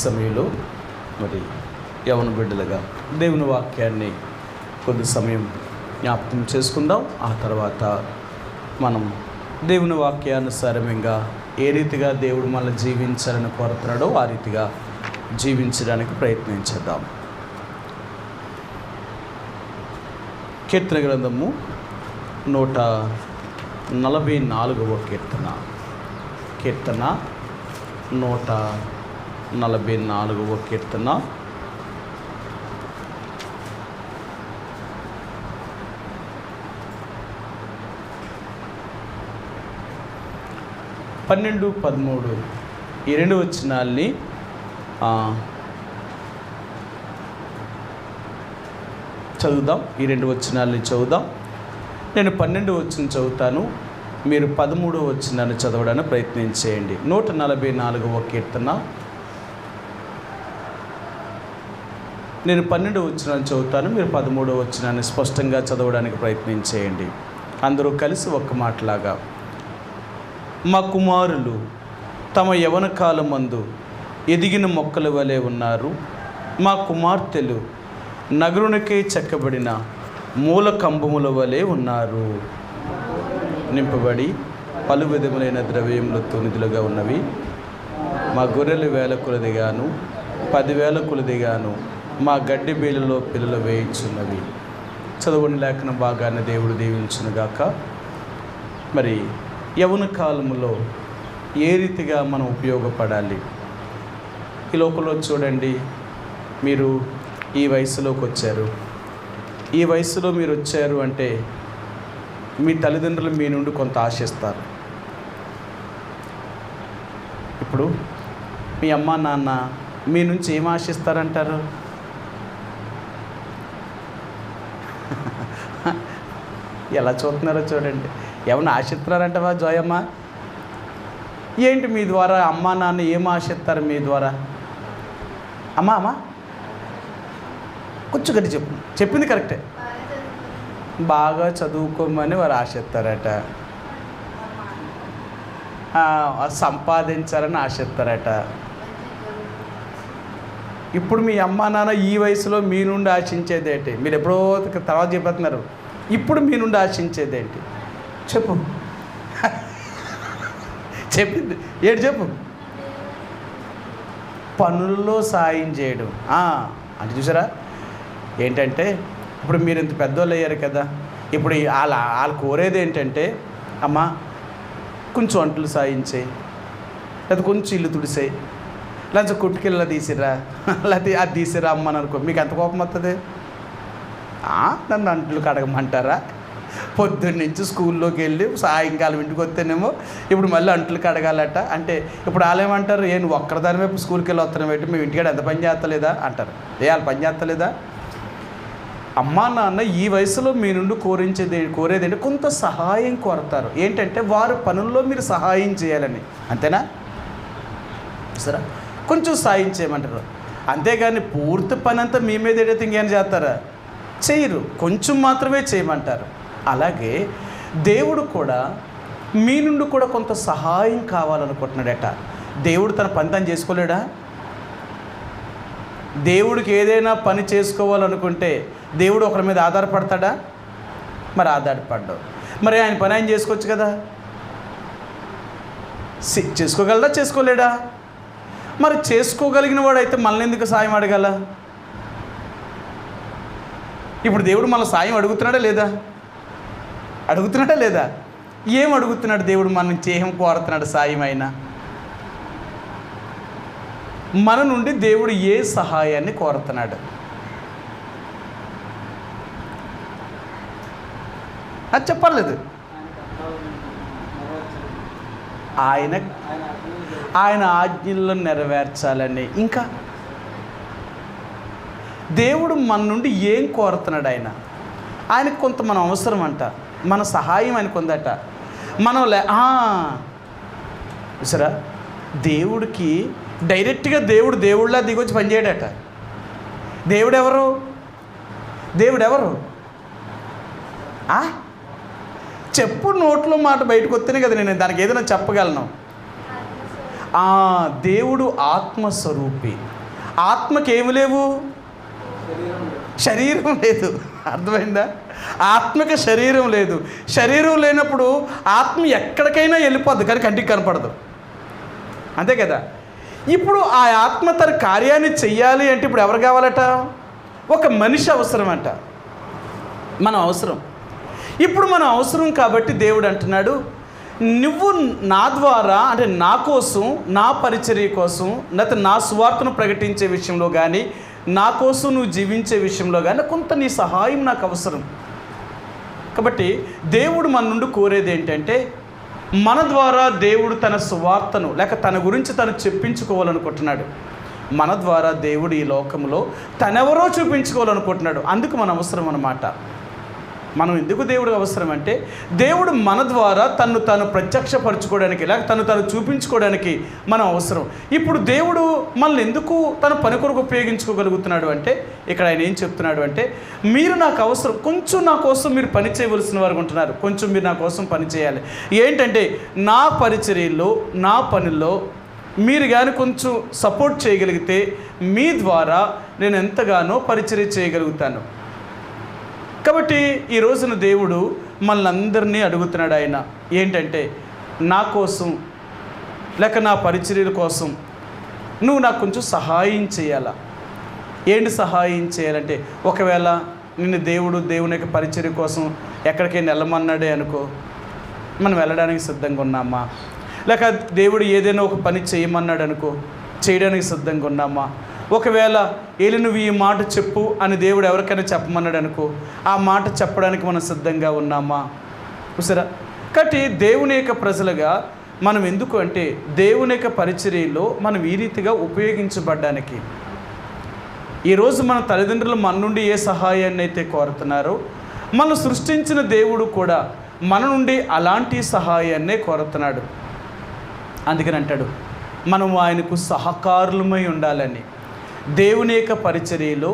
సమయంలో మరి యవన బిడ్డలుగా దేవుని వాక్యాన్ని కొద్ది సమయం జ్ఞాపకం చేసుకుందాం. ఆ తర్వాత మనం దేవుని వాక్యానుసారంగా ఏ రీతిగా దేవుడు మనల్ని జీవించాలని కోరుతున్నాడో ఆ రీతిగా జీవించడానికి ప్రయత్నించేద్దాం. కీర్తన గ్రంథము 144వ కీర్తన 144వ కీర్తన 12, 13 ఈ రెండు వచనాల్ని చదువుదాం. ఈ రెండు వచనాల్ని చదువుదాం. నేను 12వ వచనం చదువుతాను, మీరు 13వ వచనాన్ని చదవడానికి ప్రయత్నం చేయండి. 144వ కీర్తన నేను 12వ వచనాన్ని చదువుతాను, మీరు 13వ వచనాన్ని స్పష్టంగా చదవడానికి ప్రయత్నం చేయండి. అందరూ కలిసి ఒక్క మాటలాగా. మా కుమారులు తమ యవన కాలమందు ఎదిగిన మొక్కల వలె ఉన్నారు. మా కుమార్తెలు నగరునికే చెక్కబడిన మూల కంబముల వలె ఉన్నారు. నింపబడి పలు విధములైన ద్రవ్యములతో నిధులుగా ఉన్నవి. మా గొర్రెలు 1000 కొలదిగాను 10,000 కొలదిగాను మా గడ్డి బీళ్ళలో పిల్లలు వేయించున్నవి. చదువుని లేఖన భాగాన్ని దేవుడు దీవించునుగాక. మరి యవన కాలములో ఏ రీతిగా మనం ఉపయోగపడాలి? ఈ లోకంలో చూడండి, మీరు ఈ వయసులోకి వచ్చారు. ఈ వయసులో మీరు వచ్చారు అంటే మీ తల్లిదండ్రులు మీ నుండి కొంత ఆశిస్తారు. ఇప్పుడు మీ అమ్మ నాన్న మీ నుంచి ఏం ఆశిస్తారంటారు? ఎలా చూస్తున్నారో చూడండి. ఏమన్నా ఆశిస్తున్నారంటవా జోయమ్మ? ఏంటి మీ ద్వారా అమ్మా నాన్న ఏం ఆశిస్తారు మీ ద్వారా? అమ్మా కొంచెం గట్టి చెప్పు. చెప్పింది కరెక్టే. బాగా చదువుకోమని వారు ఆశిస్తారట, సంపాదించాలని ఆశిస్తారట. ఇప్పుడు మీ అమ్మా నాన్న ఈ వయసులో మీ నుండి ఆశించేదేంటి? మీరు ఎప్పుడో తర్వాత చెప్తున్నారు. ఇప్పుడు మీ నుండి ఆశించేదేంటి చెప్పు. చెప్పింది ఏంటి చెప్పు. పనుల్లో సాయం చేయడం అంటే చూసారా? ఏంటంటే ఇప్పుడు మీరు ఇంత పెద్దోళ్ళు అయ్యారు కదా, ఇప్పుడు వాళ్ళు కోరేది ఏంటంటే, అమ్మ కొంచెం అంటులు సాయించేయి, లేదా కొంచెం ఇల్లు తుడిసేయి, లేదా కుట్టుకెళ్ళ తీసిరా, లేకపోతే అది తీసిరా అమ్మని అనుకో. మీకు ఎంత కోపం వస్తుంది? నన్ను అంటులు కడగమంటారా? పొద్దున్నుంచి స్కూల్లోకి వెళ్ళి సాయంకాలం ఇంటికి వస్తేనేమో ఇప్పుడు మళ్ళీ అంటులు కడగాలట. అంటే ఇప్పుడు వాళ్ళేమంటారు, నువ్వు ఒక్కరిదాని వైపు స్కూల్కి వెళ్ళి వస్తున్నావు ఏంటి, మేము ఇంటికాడ ఎంత పని చేస్తలేదా అంటారు. వాళ్ళు పని చేస్తలేదా? అమ్మా నాన్న ఈ వయసులో మీ నుండి కోరేదేంటి? కొంత సహాయం కోరతారు. ఏంటంటే వారు పనుల్లో మీరు సహాయం చేయాలని, అంతేనా? సరే, కొంచెం సాయం చేయమంటారు. అంతేగాని పూర్తి పని అంతా మీ మీద ఏదైతే ఇంకేం చేస్తారా? చేయరు. కొంచెం మాత్రమే చేయమంటారు. అలాగే దేవుడు కూడా మీ నుండి కూడా కొంత సహాయం కావాలనుకుంటున్నాడట. దేవుడు తన పని తను చేసుకోలేడా? దేవుడికి ఏదైనా పని చేసుకోవాలనుకుంటే దేవుడు ఒకరి మీద ఆధారపడతాడా? మరి ఆధారపడ్డావు. మరి ఆయన పని ఆయన చేసుకోవచ్చు కదా. చేసుకోగలడా? చేసుకోలేడా? మరి చేసుకోగలిగిన వాడైతే మనల్ని ఎందుకు సాయం అడగాల? ఇప్పుడు దేవుడు మన సాయం అడుగుతున్నాడా లేదా? అడుగుతున్నాడా లేదా? ఏం అడుగుతున్నాడు దేవుడు? మన నుంచి ఏం కోరుతున్నాడు సాయం అయినా? మన నుండి దేవుడు ఏ సహాయాన్ని కోరుతున్నాడు? అది చెప్పలేదు. ఆయన ఆజ్ఞలను నెరవేర్చాలని. ఇంకా దేవుడు మన నుండి ఏం కోరుతున్నాడు? ఆయనకు కొంత మనం అవసరం అంట, మన సహాయం ఆయనకు ఉందట. మనం సరే, దేవుడికి డైరెక్ట్గా దేవుడిలా దిగొచ్చి పనిచేయడట. దేవుడెవరు? చెప్పు. నోట్లో మాట బయటకు వస్తేనే కదా నేను దానికి ఏదైనా చెప్పగలను. దేవుడు ఆత్మస్వరూపి. ఆత్మకి ఏమి లేవు? శరీరం లేదు. అర్థమైందా? ఆత్మకి శరీరం లేదు. శరీరం లేనప్పుడు ఆత్మ ఎక్కడికైనా వెళ్ళిపోద్ది, కానీ కంటికి కనపడదు. అంతే కదా? ఇప్పుడు ఆ ఆత్మ తన కార్యాన్ని చెయ్యాలి అంటే ఇప్పుడు ఎవరు కావాలట? ఒక మనిషి అవసరం అంట. మనం అవసరం. ఇప్పుడు మనం అవసరం కాబట్టి దేవుడు అంటున్నాడు, నువ్వు నా ద్వారా, అంటే నా కోసం, నా పరిచర్య కోసం, లేకపోతే నా సువార్తను ప్రకటించే విషయంలో కానీ, నా కోసం నువ్వు జీవించే విషయంలో కానీ కొంత నీ సహాయం నాకు అవసరం. కాబట్టి దేవుడు మన నుండి కోరేది ఏంటంటే, మన ద్వారా దేవుడు తన సువార్తను లేక తన గురించి తను చెప్పించుకోవాలనుకుంటున్నాడు. మన ద్వారా దేవుడు ఈ లోకంలో తనెవరో చూపించుకోవాలనుకుంటున్నాడు. అందుకు మన అవసరం అన్నమాట. మనం ఎందుకు దేవుడు అవసరం అంటే, దేవుడు మన ద్వారా తను తాను ప్రత్యక్షపరచుకోవడానికి లేక తను చూపించుకోవడానికి మనం అవసరం. ఇప్పుడు దేవుడు మనల్ని ఎందుకు తన పని కొరకు ఉపయోగించుకోగలుగుతున్నాడు అంటే, ఇక్కడ ఆయన ఏం చెప్తున్నాడు అంటే, మీరు నాకు అవసరం, కొంచెం నా కోసం మీరు పని చేయవలసిన వారు ఉంటున్నారు, కొంచెం మీరు నా కోసం పని చేయాలి. ఏంటంటే, నా పరిచర్యల్లో, నా పనుల్లో మీరు కానీ కొంచెం సపోర్ట్ చేయగలిగితే మీ ద్వారా నేను ఎంతగానో పరిచర్య చేయగలుగుతాను. కాబట్టి ఈ రోజున దేవుడు మనల్ని అందరినీ అడుగుతున్నాడు. ఆయన ఏంటంటే, నా కోసం లేక నా పరిచర్యల కోసం నువ్వు నాకు కొంచెం సహాయం చేయాలా. ఏంటి సహాయం చేయాలంటే, ఒకవేళ నిన్ను దేవుని యొక్క పరిచర్య కోసం ఎక్కడికైనా వెళ్ళమన్నాడే అనుకో, మనం వెళ్ళడానికి సిద్ధంగా ఉన్నామా? లేక దేవుడు ఏదైనా ఒక పని చేయమన్నాడు అనుకో, చేయడానికి సిద్ధంగా ఉన్నామా? ఒకవేళ ఏలి నువ్వు ఈ మాట చెప్పు అని దేవుడు ఎవరికైనా చెప్పమన్నాడు అనుకో, ఆ మాట చెప్పడానికి మనం సిద్ధంగా ఉన్నామా? చూసారా? కాబట్టి దేవుని యొక్క ప్రజలుగా మనం ఎందుకు అంటే, దేవుని యొక్క పరిచర్యలో మనం ఈ రీతిగా ఉపయోగించబడ్డానికి. ఈరోజు మన తల్లిదండ్రులు మన నుండి ఏ సహాయాన్ని అయితే కోరుతున్నారో, మనం సృష్టించిన దేవుడు కూడా మన నుండి అలాంటి సహాయాన్నే కోరుతున్నాడు. అందుకని అంటాడు, మనం ఆయనకు సహకారులమై ఉండాలని. దేవుని యొక్క పరిచర్యలో,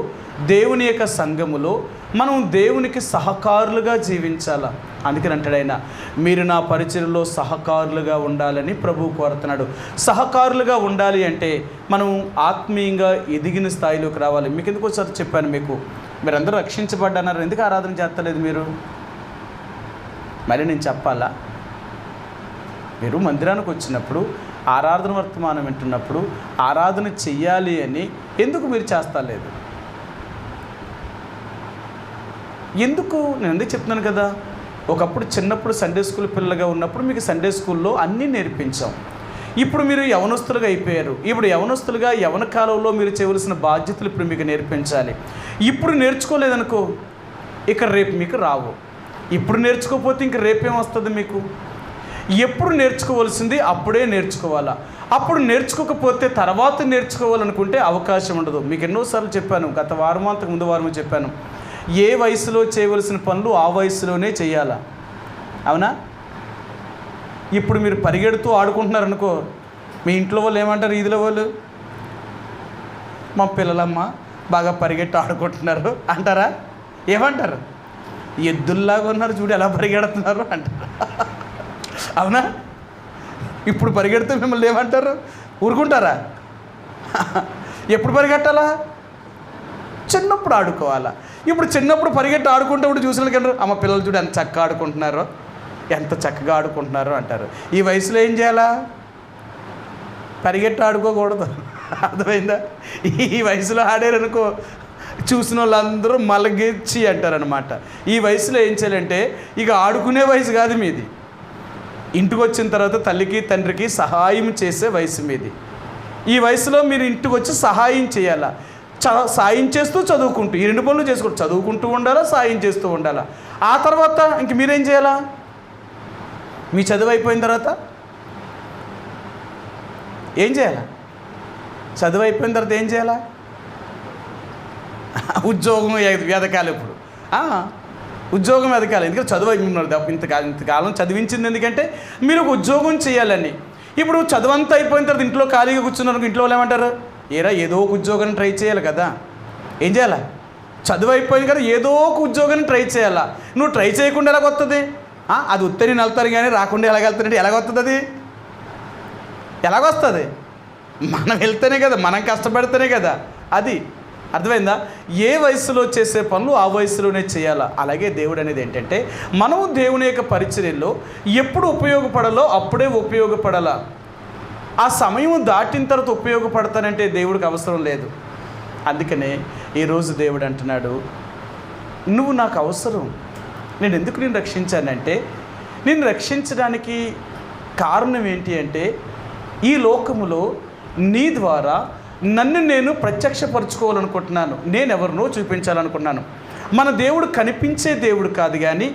దేవుని యొక్క సంఘములో మనం దేవునికి సహకారులుగా జీవించాలా. అందుకని అంటాడు ఆయన, మీరు నా పరిచర్యలో సహకారులుగా ఉండాలని ప్రభువు కోరుతున్నాడు. సహకారులుగా ఉండాలి అంటే మనం ఆత్మీయంగా ఎదిగిన స్థాయిలోకి రావాలి. మీకు ఎందుకు ఒకసారి చెప్పాను, మీరందరూ రక్షించబడ్డారు, ఎందుకు ఆరాధన చేస్తలేదు మీరు? మరి నేను చెప్పాలా? మీరు మందిరానికి వచ్చినప్పుడు, ఆరాధన వర్తమానం వింటున్నప్పుడు ఆరాధన చెయ్యాలి అని ఎందుకు మీరు చేస్తలేదు? ఎందుకు? నేను ఎందుకు చెప్తున్నాను కదా, ఒకప్పుడు చిన్నప్పుడు సండే స్కూల్ పిల్లలుగా ఉన్నప్పుడు మీకు సండే స్కూల్లో అన్నీ నేర్పించాం. ఇప్పుడు మీరు యవనస్తులుగా అయిపోయారు. ఇప్పుడు యవనస్తులుగా యవన కాలంలో మీరు చేయవలసిన బాధ్యతలు ఇప్పుడు మీకు నేర్పించాలి. ఇప్పుడు నేర్చుకోలేదనుకో, ఇక రేపు మీకు రావు. ఇప్పుడు నేర్చుకోకపోతే ఇంక రేపేం వస్తుంది మీకు? ఎప్పుడు నేర్చుకోవాల్సింది అప్పుడే నేర్చుకోవాలా. అప్పుడు నేర్చుకోకపోతే తర్వాత నేర్చుకోవాలనుకుంటే అవకాశం ఉండదు. మీకు ఎన్నోసార్లు చెప్పాను, గత వారం అంతకు ముందు వారము చెప్పాను, ఏ వయసులో చేయవలసిన పనులు ఆ వయసులోనే చేయాలా. అవునా? ఇప్పుడు మీరు పరిగెడుతూ ఆడుకుంటున్నారనుకో, మీ ఇంట్లో వాళ్ళు ఏమంటారు? ఈదిలో వాళ్ళు, మా పిల్లలమ్మ బాగా పరిగెట్టి ఆడుకుంటున్నారు అంటారా? ఏమంటారు? ఎద్దుల్లాగా ఉన్నారు చూడు ఎలా పరిగెడుతున్నారు అంటారు. అవునా? ఇప్పుడు పరిగెడితే మిమ్మల్ని ఏమంటారు? ఊరుకుంటారా? ఎప్పుడు పరిగెట్టాలా? చిన్నప్పుడు ఆడుకోవాలా. ఇప్పుడు చిన్నప్పుడు పరిగెట్టి ఆడుకుంటే ఇప్పుడు చూసిన కంటారు, అమ్మ పిల్లలు చూడు ఎంత చక్కగా ఆడుకుంటున్నారో, ఎంత చక్కగా ఆడుకుంటున్నారో అంటారు. ఈ వయసులో ఏం చేయాలా? పరిగెట్టి ఆడుకోకూడదు. అర్థమైందా? ఈ వయసులో ఆడారనుకో, చూసిన వాళ్ళందరూ మలగిచ్చి అంటారనమాట. ఈ వయసులో ఏం చేయాలంటే, ఇక ఆడుకునే వయసు కాదు మీది, ఇంటికి వచ్చిన తర్వాత తల్లికి తండ్రికి సహాయం చేసే వయసు మీది. ఈ వయసులో మీరు ఇంటికి వచ్చి సహాయం చేయాలా. సాయం చేస్తూ చదువుకుంటూ, ఈ రెండు పనులు చేసుకుంటూ, చదువుకుంటూ ఉండాలా, సాయం చేస్తూ ఉండాలా. ఆ తర్వాత ఇంక మీరేం చేయాలా? మీ చదువు అయిపోయిన తర్వాత ఏం చేయాలా? చదువు అయిపోయిన తర్వాత ఏం చేయాలా? ఉద్యోగం ఎదగాలి. ఇప్పుడు ఉద్యోగం ఎదగాలి. ఎందుకంటే చదువు ఇంతకాలం చదివించింది ఎందుకంటే మీరు ఒక ఉద్యోగం చేయాలని. ఇప్పుడు చదువు అంతా అయిపోయిన తర్వాత ఇంట్లో ఖాళీగా కూర్చున్నారు, ఇంట్లో వాళ్ళు ఏమంటారు? ఏదో ఒక ఉద్యోగాన్ని ట్రై చేయాలి కదా. ఏం చేయాలా? చదువు అయిపోయింది కదా, ఏదో ఒక ఉద్యోగాన్ని ట్రై చేయాలా. నువ్వు ట్రై చేయకుండా ఎలాగొస్తుంది? అది ఉత్తరి నలుతారు కానీ రాకుండా ఎలాగెళ్తానంటే ఎలాగొస్తుంది? అది ఎలాగొస్తుంది? మనం వెళ్తేనే కదా, మనం కష్టపడితేనే కదా. అది అర్థమైందా? ఏ వయసులో చేసే పనులు ఆ వయసులోనే చేయాలా. అలాగే దేవుడు అనేది ఏంటంటే, మనము దేవుని యొక్క పరిచర్యలో ఎప్పుడు ఉపయోగపడాలో అప్పుడే ఉపయోగపడాలా. ఆ సమయం దాటిన తర్వాత ఉపయోగపడతానంటే దేవుడికి అవసరం లేదు. అందుకనే ఈరోజు దేవుడు అంటున్నాడు, నువ్వు నాకు అవసరం. నేను ఎందుకు నేను రక్షించానంటే, నేను రక్షించడానికి కారణం ఏంటి అంటే, ఈ లోకములో నీ ద్వారా నన్ను నేను ప్రత్యక్షపరచుకోవాలనుకుంటున్నాను. నేనెవరినో చూపించాలనుకున్నాను. మన దేవుడు కనిపించే దేవుడు కాదు, కానీ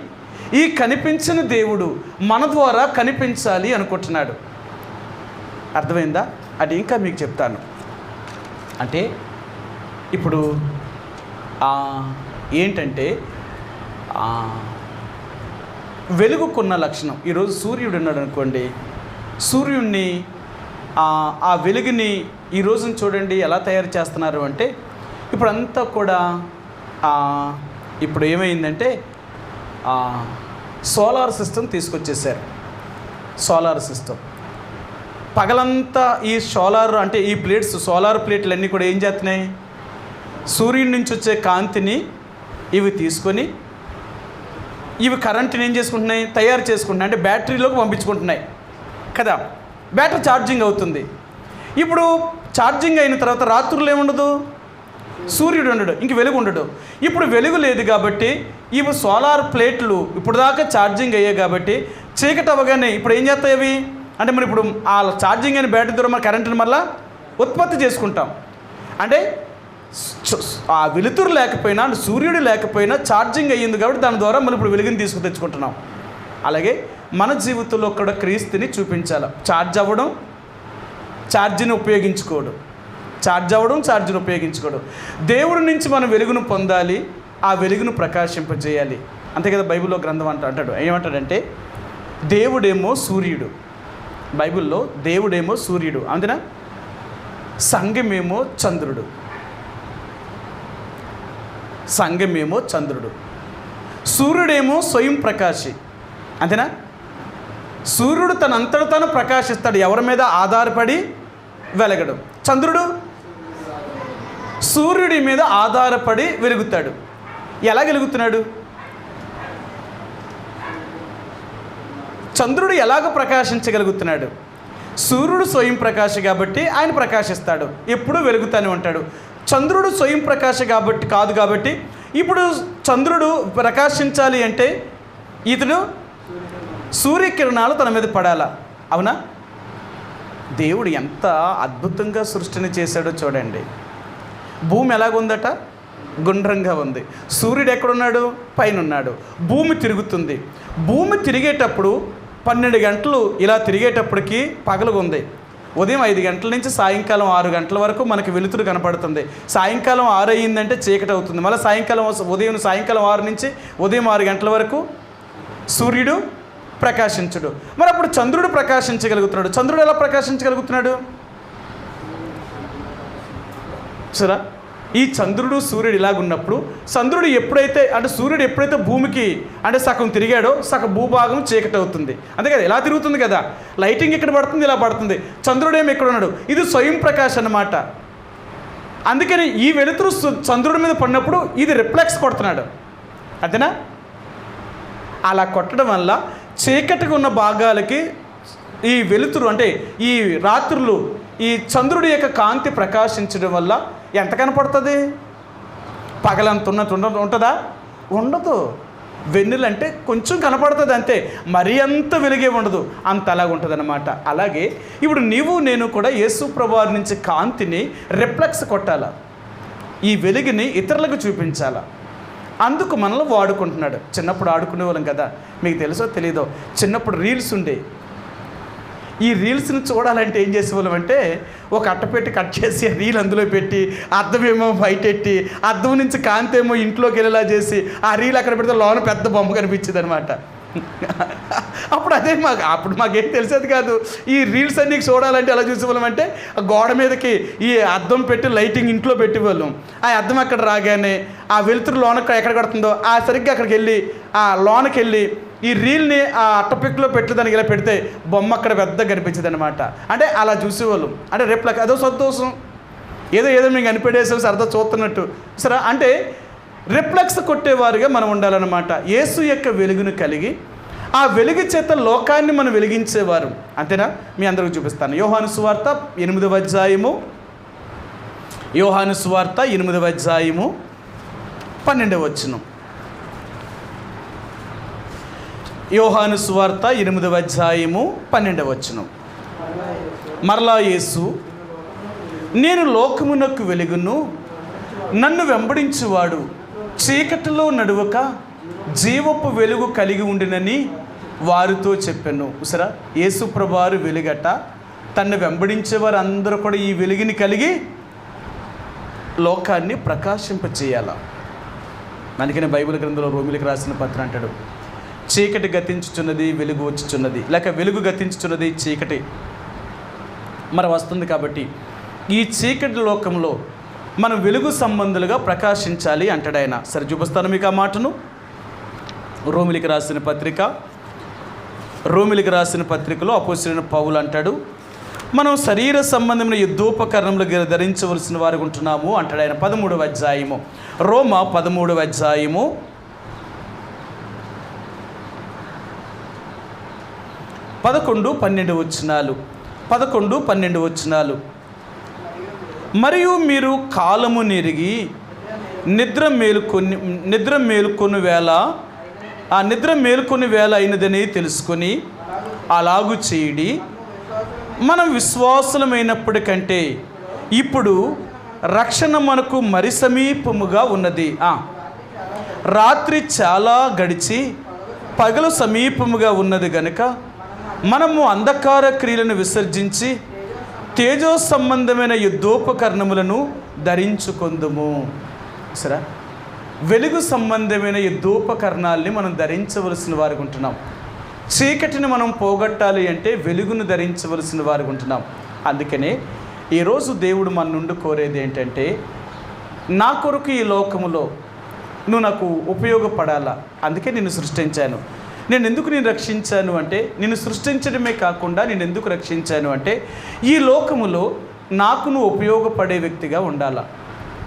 ఈ కనిపించిన దేవుడు మన ద్వారా కనిపించాలి అనుకుంటున్నాడు. అర్థమైందా? అది ఇంకా మీకు చెప్తాను. అంటే ఇప్పుడు ఏంటంటే వెలుగుకున్న లక్షణం. ఈరోజు సూర్యుడు ఉన్నాడు అనుకోండి, సూర్యుడిని ఆ వెలుగుని ఈ రోజున చూడండి ఎలా తయారు చేస్తున్నారు అంటే, ఇప్పుడంతా కూడా ఇప్పుడు ఏమైందంటే సోలార్ సిస్టమ్ తీసుకొచ్చేసారు. సోలార్ సిస్టమ్ పగలంతా ఈ సోలార్ అంటే ఈ ప్లేట్స్, సోలార్ ప్లేట్లు అన్నీ కూడా ఏం చేస్తున్నాయి, సూర్యుడి నుంచి వచ్చే కాంతిని ఇవి తీసుకొని ఇవి కరెంటుని ఏం చేసుకుంటున్నాయి, తయారు చేసుకుంటున్నాయి. అంటే బ్యాటరీలోకి పంపించుకుంటున్నాయి కదా. బ్యాటరీ ఛార్జింగ్ అవుతుంది. ఇప్పుడు ఛార్జింగ్ అయిన తర్వాత రాత్రులు ఏముండదు, సూర్యుడు ఉండడు, ఇంక వెలుగు ఉండడు. ఇప్పుడు వెలుగు లేదు కాబట్టి ఇవి సోలార్ ప్లేట్లు ఇప్పుడు దాకా ఛార్జింగ్ అయ్యాయి కాబట్టి చీకటి అవ్వగానే ఇప్పుడు ఏం చేస్తాయి అవి అంటే, మరి ఇప్పుడు ఆ ఛార్జింగ్ అయిన బ్యాటరీ ద్వారా మన కరెంటుని మళ్ళీ ఉత్పత్తి చేసుకుంటాం. అంటే ఆ వెలుతురు లేకపోయినా, సూర్యుడు లేకపోయినా ఛార్జింగ్ అయ్యింది కాబట్టి దాని ద్వారా మనం ఇప్పుడు వెలుగుని తెచ్చుకుంటున్నాం. అలాగే మన జీవితంలో కూడా క్రీస్తుని చూపించాలి. ఛార్జ్ అవ్వడం, ఛార్జిని ఉపయోగించుకోవడం, ఛార్జ్ అవ్వడం, ఛార్జిని ఉపయోగించుకోవడం. దేవుడి నుంచి మనం వెలుగును పొందాలి, ఆ వెలుగును ప్రకాశింపజేయాలి. అంతే కదా బైబిల్లో గ్రంథం అంటాడు. ఏమంటాడంటే, దేవుడేమో సూర్యుడు, బైబిల్లో దేవుడేమో సూర్యుడు, అంతేనా? సంఘమేమో చంద్రుడు, సంఘమేమో చంద్రుడు. సూర్యుడేమో స్వయం ప్రకాశి, అంతేనా? సూర్యుడు తనంతట తాను ప్రకాశిస్తాడు, ఎవరి మీద ఆధారపడి వెలగడు. చంద్రుడు సూర్యుడి మీద ఆధారపడి వెలుగుతాడు. ఎలా వెలుగుతున్నాడు? చంద్రుడు ఎలాగ ప్రకాశించగలుగుతున్నాడు? సూర్యుడు స్వయం ప్రకాశ కాబట్టి ఆయన ప్రకాశిస్తాడు, ఎప్పుడూ వెలుగుతూనే ఉంటాడు. చంద్రుడు స్వయం ప్రకాశ కాబట్టి కాదు. కాబట్టి ఇప్పుడు చంద్రుడు ప్రకాశించాలి అంటే ఇతడు సూర్యకిరణాలు తన మీద పడాలా, అవునా? దేవుడు ఎంత అద్భుతంగా సృష్టిని చేశాడో చూడండి. భూమి ఎలాగుందట? గుండ్రంగా ఉంది. సూర్యుడు ఎక్కడున్నాడు? పైన ఉన్నాడు. భూమి తిరుగుతుంది. భూమి తిరిగేటప్పుడు 12 గంటలు ఇలా తిరిగేటప్పటికి పగలుగా ఉంది. ఉదయం 5 గంటల నుంచి సాయంకాలం 6 గంటల వరకు మనకి వెలుతురు కనపడుతుంది. సాయంకాలం 6 అయ్యిందంటే చీకటి అవుతుంది. మళ్ళీ సాయంకాలం 6 నుంచి ఉదయం 6 గంటల వరకు సూర్యుడు ప్రకాశించడు. మరి అప్పుడు చంద్రుడు ప్రకాశించగలుగుతున్నాడు. చంద్రుడు ఎలా ప్రకాశించగలుగుతున్నాడు? సరే, ఈ చంద్రుడు సూర్యుడు ఇలాగున్నప్పుడు చంద్రుడు సూర్యుడు ఎప్పుడైతే భూమికి అంటే సగం తిరిగాడో సగం భూభాగం చీకటి అవుతుంది. అంతే కదా, ఇలా తిరుగుతుంది కదా. లైటింగ్ ఇక్కడ పడుతుంది, ఇలా పడుతుంది. చంద్రుడు ఏమి ఎక్కడ ఉన్నాడు? ఇది స్వయం ప్రకాశ్ అన్నమాట. అందుకని ఈ వెలుతురు చంద్రుడి మీద పడినప్పుడు ఇది రిఫ్లెక్స్ కొడుతున్నాడు, అంతేనా? అలా కొట్టడం వల్ల చీకటిగా ఉన్న భాగాలకి ఈ వెలుతురు అంటే ఈ రాత్రులు ఈ చంద్రుడి యొక్క కాంతి ప్రకాశించడం వల్ల ఎంత కనపడుతుంది? పగలంత ఉంటుందా? ఉండదు. వెన్నెలంటే కొంచెం కనపడుతుంది అంతే, మరీ అంత వెలుగే ఉండదు, అంత అలాగ ఉంటుంది అన్నమాట. అలాగే ఇప్పుడు నీవు నేను కూడా యేసు ప్రభువారి నుంచి కాంతిని రిఫ్లెక్స్ కొట్టాలా, ఈ వెలుగుని ఇతరులకు చూపించాలా. అందుకు మనల్ని వాడుకుంటున్నాడు. చిన్నప్పుడు ఆడుకునే వాళ్ళం కదా, మీకు తెలుసో తెలీదో, చిన్నప్పుడు రీల్స్ ఉండే. ఈ రీల్స్ని చూడాలంటే ఏం చేసేవాళ్ళం అంటే, ఒక అట్టపెట్టి కట్ చేసి రీల్ అందులో పెట్టి అద్దమేమో బయటెట్టి అద్దం నుంచి కాంతి ఏమో ఇంట్లోకి వెళ్ళేలా చేసి ఆ రీల్ అక్కడ పెడితే లోన పెద్ద బొమ్మ కనిపించింది అనమాట. అప్పుడు మాకేం తెలిసేది కాదు. ఈ రీల్స్ అన్నీ చూడాలంటే ఎలా చూసేవాళ్ళం అంటే, గోడ మీదకి ఈ అద్దం పెట్టి లైటింగ్ ఇంట్లో పెట్టేవాళ్ళం. ఆ అద్దం అక్కడ రాగానే ఆ వెలుతురు లోన ఎక్కడ కొడుతుందో ఆ సరిగ్గా అక్కడికి వెళ్ళి ఆ లోనకి వెళ్ళి ఈ రీల్ని ఆ అట్టపెక్కులో పెట్టి దానికి ఇలా పెడితే బొమ్మ అక్కడ పెద్దగా కనిపించింది అనమాట. అంటే అలా చూసేవాళ్ళు. అంటే రేపు అదో సంతోషం, ఏదో మీకు కనిపెట్టేసాం సరదా చూస్తున్నట్టు సరే. అంటే రిఫ్లెక్స్ కొట్టేవారుగా మనం ఉండాలన్నమాట. యేసు యొక్క వెలుగును కలిగి ఆ వెలుగు చేత లోకాన్ని మనం వెలిగించేవారు. అంతేనా? మీ అందరికీ చూపిస్తాను. యోహాను సువార్త 8వ అధ్యాయము, యోహాను సువార్త 8వ అధ్యాయము 12వ వచనం. యోహాను సువార్త 8వ అధ్యాయము 12వ వచనం. మరలా యేసు, నేను లోకమునకు వెలుగును, నన్ను వెంబడించువాడు చీకటిలో నడువక జీవపు వెలుగు కలిగి ఉండినని వారితో చెప్పాను. సరే, యేసు ప్రభువారు వెలుగట, తన్ను వెంబడించేవారు అందరూ కూడా ఈ వెలుగుని కలిగి లోకాన్ని ప్రకాశింపచేయాల. అందుకని బైబిల్ గ్రంథంలో రోమిలికి రాసిన పత్రం అంటాడు, చీకటి గతించుచున్నది, వెలుగు వచ్చుచున్నది, లేక వెలుగు గతించుచున్నది, చీకటి మరి వస్తుంది. కాబట్టి ఈ చీకటి లోకంలో మనం వెలుగు సంబంధులుగా ప్రకాశించాలి అంటాడు ఆయన. సరే, చూపిస్తాను మీకు ఆ మాటను. రోమిలికి రాసిన పత్రికలో అపోస్తలుడైన పౌలు అంటాడు, మనం శరీర సంబంధమైన యుద్ధోపకరణములు ధరించవలసిన వారు ఉంటున్నాము అంటాడు ఆయన. 13వ అధ్యాయము, రోమా 13వ అధ్యాయము 11-12 వచనాలు. 11-12 వచనాలు. మరియు మీరు కాలము నెరిగి నిద్ర మేలుకొని వేళ అయినదని తెలుసుకొని అలాగు చేయడి. మనం విశ్వాసులమైనప్పటికంటే ఇప్పుడు రక్షణ మనకు మరి సమీపముగా ఉన్నది. రాత్రి చాలా గడిచి పగలు సమీపముగా ఉన్నది గనుక మనము అంధకార క్రియలను విసర్జించి తేజో సంబంధమైన యుద్ధోపకరణములను ధరించుకొందుము. సరే, వెలుగు సంబంధమైన యుద్ధోపకరణాలని మనం ధరించవలసిన వారికి ఉంటున్నాం. చీకటిని మనం పోగొట్టాలి అంటే వెలుగును ధరించవలసిన వారికి ఉంటున్నాం. అందుకనే ఈరోజు దేవుడు మన నుండి కోరేది ఏంటంటే, నా కొరకు ఈ లోకములో నువ్వు నాకు ఉపయోగపడాలా, అందుకే నిన్ను సృష్టించాను. నేను రక్షించాను అంటే, నిన్ను సృష్టించడమే కాకుండా నేను ఎందుకు రక్షించాను అంటే, ఈ లోకములో నాకు నువ్వు ఉపయోగపడే వ్యక్తిగా ఉండాలా,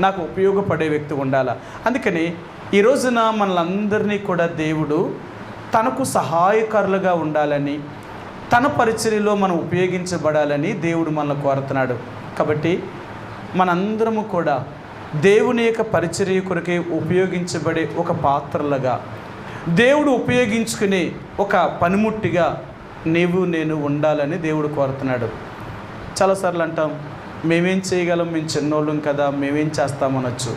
నాకు ఉపయోగపడే వ్యక్తి ఉండాలా. అందుకని ఈ రోజున మనలందరినీ కూడా దేవుడు తనకు సహాయకారులుగా ఉండాలని, తన పరిచర్యలో మనం ఉపయోగించబడాలని దేవుడు మనల్ని కోరుతున్నాడు. కాబట్టి మనందరము కూడా దేవుని యొక్క పరిచర్య కొరకే ఉపయోగించబడే ఒక పాత్రలుగా, దేవుడు ఉపయోగించుకునే ఒక పనిముట్టిగా నీవు నేను ఉండాలని దేవుడు కోరుతున్నాడు. చాలాసార్లు అంటాం, మేమేం చేయగలం, మేము చిన్నోళ్ళం కదా, మేమేం చేస్తామనొచ్చు.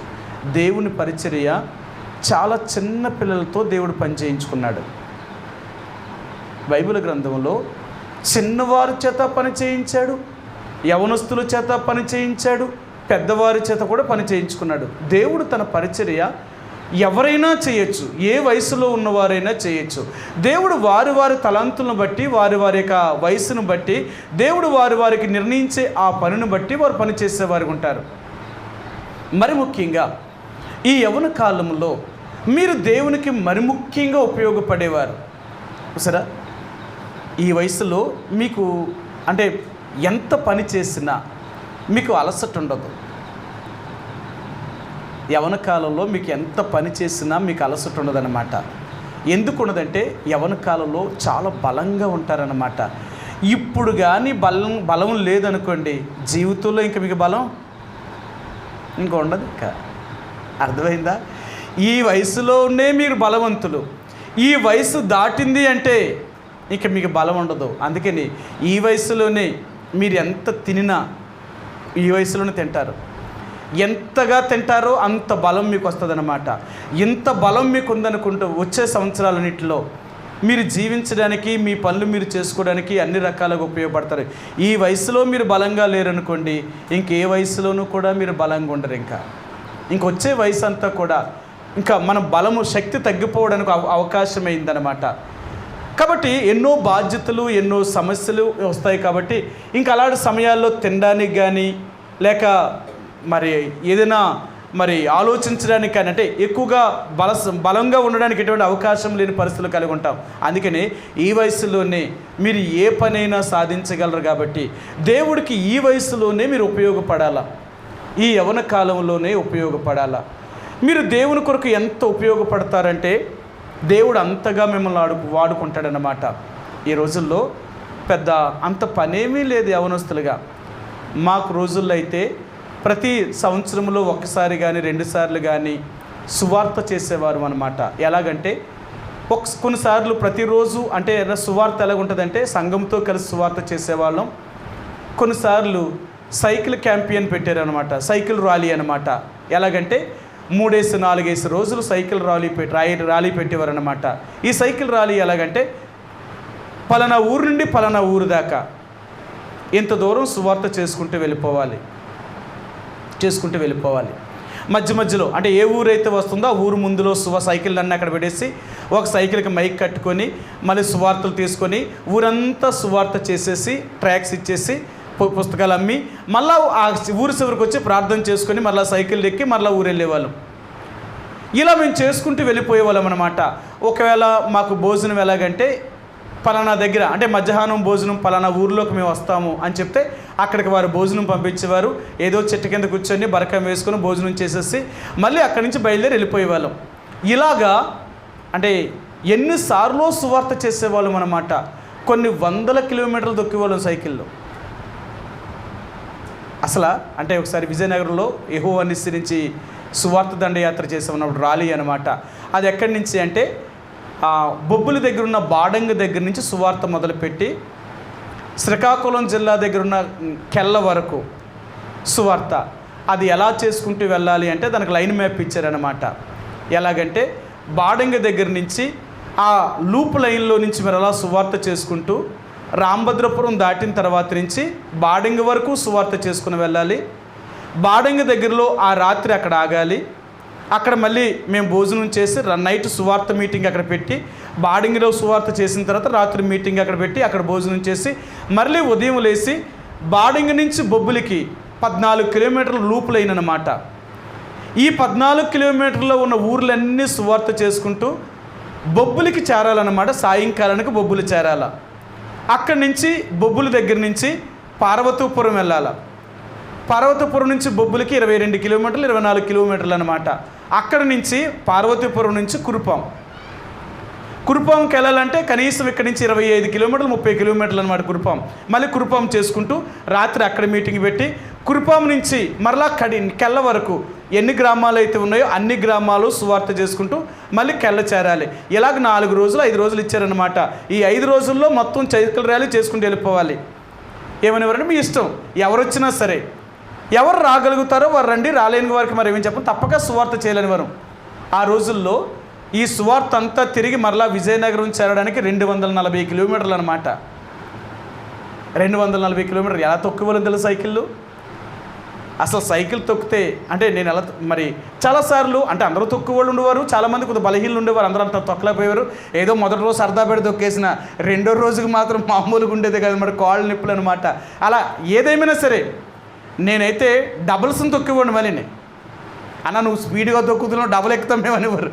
దేవుని పరిచర్య చాలా చిన్న పిల్లలతో దేవుడు పని చేయించుకున్నాడు. బైబిల్ గ్రంథంలో చిన్నవారి చేత పని చేయించాడు, యవనస్తుల చేత పని చేయించాడు, పెద్దవారి చేత కూడా పని చేయించుకున్నాడు. దేవుడు తన పరిచర్య ఎవరైనా చేయొచ్చు, ఏ వయసులో ఉన్నవారైనా చేయొచ్చు. దేవుడు వారి తలంతులను బట్టి, వారి యొక్క వయసును బట్టి, దేవుడు వారికి నిర్ణయించే ఆ పనిని బట్టి వారు పని చేసేవారు ఉంటారు. మరి ముఖ్యంగా ఈ యవ్వన కాలంలో మీరు దేవునికి మరి ముఖ్యంగా ఉపయోగపడేవారు. సరే, ఈ వయసులో మీకు అంటే ఎంత పని చేసినా మీకు అలసట ఉండదు. యవ్వన కాలంలో మీకు ఎంత పని చేసినా మీకు అలసట ఉండదన్నమాట. ఎందుకు ఉండదంటే యవ్వన కాలంలో చాలా బలంగా ఉంటారన్నమాట. ఇప్పుడు కానీ బలం లేదనుకోండి, జీవితంలో ఇంకా మీకు బలం ఇంకా ఉండదు. ఇంకా అర్థమైందా? ఈ వయసులోనే మీరు బలవంతులు. ఈ వయసు దాటింది అంటే ఇక మీకు బలం ఉండదు. అందుకని ఈ వయసులోనే మీరు ఎంత తినినా ఈ వయసులోనే తింటారు. ఎంతగా తింటారో అంత బలం మీకు వస్తుందన్నమాట. ఇంత బలం మీకు ఉందనుకుంటూ వచ్చే సంవత్సరాలన్నింటిలో మీరు జీవించడానికి, మీ పనులు మీరు చేసుకోవడానికి అన్ని రకాలుగా ఉపయోగపడతారు. ఈ వయసులో మీరు బలంగా లేరనుకోండి, ఇంకే వయసులోనూ కూడా మీరు బలంగా ఉండరు. ఇంకొచ్చే వయసు అంతా కూడా ఇంకా మన బలము, శక్తి తగ్గిపోవడానికి అవకాశం అయిందనమాట. కాబట్టి ఎన్నో బాధ్యతలు, ఎన్నో సమస్యలు వస్తాయి. కాబట్టి ఇంకా అలాంటి సమయాల్లో తినడానికి కానీ, లేక మరి ఏదైనా మరి ఆలోచించడానికి కానీ అంటే ఎక్కువగా బలంగా ఉండడానికి ఎటువంటి అవకాశం లేని పరిస్థితులు కలిగి ఉంటాం. అందుకని ఈ వయసులోనే మీరు ఏ పనైనా సాధించగలరు. కాబట్టి దేవుడికి ఈ వయసులోనే మీరు ఉపయోగపడాలా, ఈ యవ్వన కాలంలోనే ఉపయోగపడాలా. మీరు దేవుని కొరకు ఎంత ఉపయోగపడతారంటే దేవుడు అంతగా మిమ్మల్ని వాడుకుంటాడనమాట. ఈ రోజుల్లో పెద్ద అంత పనేమీ లేదు యవ్వనస్తులుగా. మాకు రోజుల్లో అయితే ప్రతి సంవత్సరంలో ఒక్కసారి కానీ 2 సార్లు కానీ సువార్త చేసేవారు అన్నమాట. ఎలాగంటే కొన్నిసార్లు ప్రతిరోజు అంటే సువార్త ఎలాగుంటుందంటే సంఘంతో కలిసి సువార్త చేసేవాళ్ళం. కొన్నిసార్లు సైకిల్ క్యాంపియన్ పెట్టారనమాట, సైకిల్ ర్యాలీ అనమాట. ఎలాగంటే 3-4 రోజులు సైకిల్ ర్యాలీ పెట్టేవారు అనమాట. ఈ సైకిల్ ర్యాలీ ఎలాగంటే పలానా ఊరు నుండి పలానా ఊరు దాకా ఇంత దూరం సువార్త చేసుకుంటూ వెళ్ళిపోవాలి. మధ్యలో అంటే ఏ ఊరైతే వస్తుందో ఆ ఊరు ముందులో సైకిల్ అన్నీ అక్కడ పెట్టేసి ఒక సైకిల్కి మైక్ కట్టుకొని మళ్ళీ సువార్తలు తీసుకొని ఊరంతా సువార్త చేసేసి ట్రాక్స్ ఇచ్చేసి పుస్తకాలు అమ్మి మళ్ళీ ఆ ఊరి చివరికి వచ్చి ప్రార్థన చేసుకొని మళ్ళీ సైకిల్ ఎక్కి మళ్ళీ ఊరు వెళ్ళేవాళ్ళం. ఇలా మేము చేసుకుంటూ వెళ్ళిపోయేవాళ్ళం అన్నమాట. ఒకవేళ మాకు భోజనం ఎలాగంటే పలానా దగ్గర అంటే మధ్యాహ్నం భోజనం పలానా ఊరిలోకి మేము వస్తాము అని చెప్తే అక్కడికి వారు భోజనం పంపించేవారు. ఏదో చెట్టు కింద కూర్చొని బరకం వేసుకొని భోజనం చేసేసి మళ్ళీ అక్కడి నుంచి బయలుదేరి వెళ్ళిపోయేవాళ్ళం. ఇలాగా అంటే ఎన్నిసార్లు సువార్త చేసేవాళ్ళం అన్నమాట. కొన్ని 100 కిలోమీటర్లు తొక్కేవాళ్ళం సైకిల్లో. అసలు అంటే ఒకసారి విజయనగరంలో యెహోవా నిస్సి నుంచి సువార్త దండయాత్ర చేసామన్నప్పుడు ర్యాలీ అనమాట. అది ఎక్కడి నుంచి అంటే బొబ్బుల దగ్గర ఉన్న బాడంగ దగ్గర నుంచి సువార్త మొదలుపెట్టి శ్రీకాకుళం జిల్లా దగ్గర ఉన్న కెల్ల వరకు సువార్త. అది ఎలా చేసుకుంటూ వెళ్ళాలి అంటే దానికి లైన్ మ్యాప్ ఇచ్చారనమాట. ఎలాగంటే బాడంగ దగ్గర నుంచి ఆ లూప్ లైన్లో నుంచి మీరు అలా సువార్త చేసుకుంటూ రాంభద్రపురం దాటిన తర్వాత నుంచి బాడంగ వరకు సువార్త చేసుకుని వెళ్ళాలి. బాడంగ దగ్గరలో ఆ రాత్రి అక్కడ ఆగాలి. అక్కడ మళ్ళీ మేము భోజనం చేసి నైట్ సువార్త మీటింగ్ అక్కడ పెట్టి బాడింగిలో సువార్త చేసిన తర్వాత రాత్రి మీటింగ్ అక్కడ పెట్టి అక్కడ భోజనం చేసి మళ్ళీ ఉదయం లేచి బాడింగ్ నుంచి బొబ్బులకి 14 కిలోమీటర్ల లూప్ లైన్ అన్నమాట. ఈ 14 కిలోమీటర్లో ఉన్న ఊర్లన్నీ సువార్త చేసుకుంటూ బొబ్బులకి చేరాలన్నమాట. సాయంకాలానికి బొబ్బులు చేరాల. అక్కడి నుంచి బొబ్బుల దగ్గర నుంచి పార్వతీపురం వెళ్ళాల. పార్వతీపురం నుంచి బొబ్బులకి 22 కిలోమీటర్లు 24 కిలోమీటర్లు అనమాట. అక్కడి నుంచి పార్వతీపురం నుంచి కురుపాంకి వెళ్ళాలంటే కనీసం ఇక్కడి నుంచి 25 కిలోమీటర్లు 30 కిలోమీటర్లు అనమాట కురుపాం. మళ్ళీ కురుపాం చేసుకుంటూ రాత్రి అక్కడ మీటింగ్ పెట్టి కురుపాం నుంచి మరలా కెల్ల వరకు ఎన్ని గ్రామాలు అయితే ఉన్నాయో అన్ని గ్రామాలు సువార్త చేసుకుంటూ మళ్ళీ కెల్ల చేరాలి. ఇలాగ 4 రోజులు 5 రోజులు ఇచ్చారనమాట. ఈ 5 రోజుల్లో మొత్తం సైకిల్ ర్యాలీ చేసుకుంటూ వెళ్ళిపోవాలి. ఏమనేవారంటే మీ ఇష్టం, ఎవరు వచ్చినా సరే, ఎవరు రాగలుగుతారో వారు రండి, రాలేని వారికి మరి ఏమని చెప్పండి, తప్పక సువార్త చేయలేని వారు. ఆ రోజుల్లో ఈ సువార్త అంతా తిరిగి మరలా విజయనగరం చేరడానికి 240 కిలోమీటర్లు అనమాట. 240 కిలోమీటర్లు ఎలా తొక్కేవాళ్ళని తెలుసు సైకిళ్ళు. అసలు సైకిల్ తొక్కితే అంటే నేను ఎలా మరి చాలాసార్లు అంటే అందరూ తొక్కువాళ్ళు ఉండేవారు, చాలామంది కొంత బలహీనలు ఉండేవారు, అందరూ అంత తొక్కలేకపోయేవారు. ఏదో మొదటి రోజు సరదా పెడి తొక్కేసిన రెండో రోజుకి మాత్రం మామూలుగా ఉండేది కదా మరి కాళ్ళు నొప్పులు అనమాట. అలా ఏదేమైనా సరే నేనైతే డబుల్స్ని తొక్కేవాడిని. మళ్ళీ అన్న నువ్వు స్పీడ్గా తొక్కుతున్నావు, డబుల్ ఎక్కుతాం మేమనేవారు.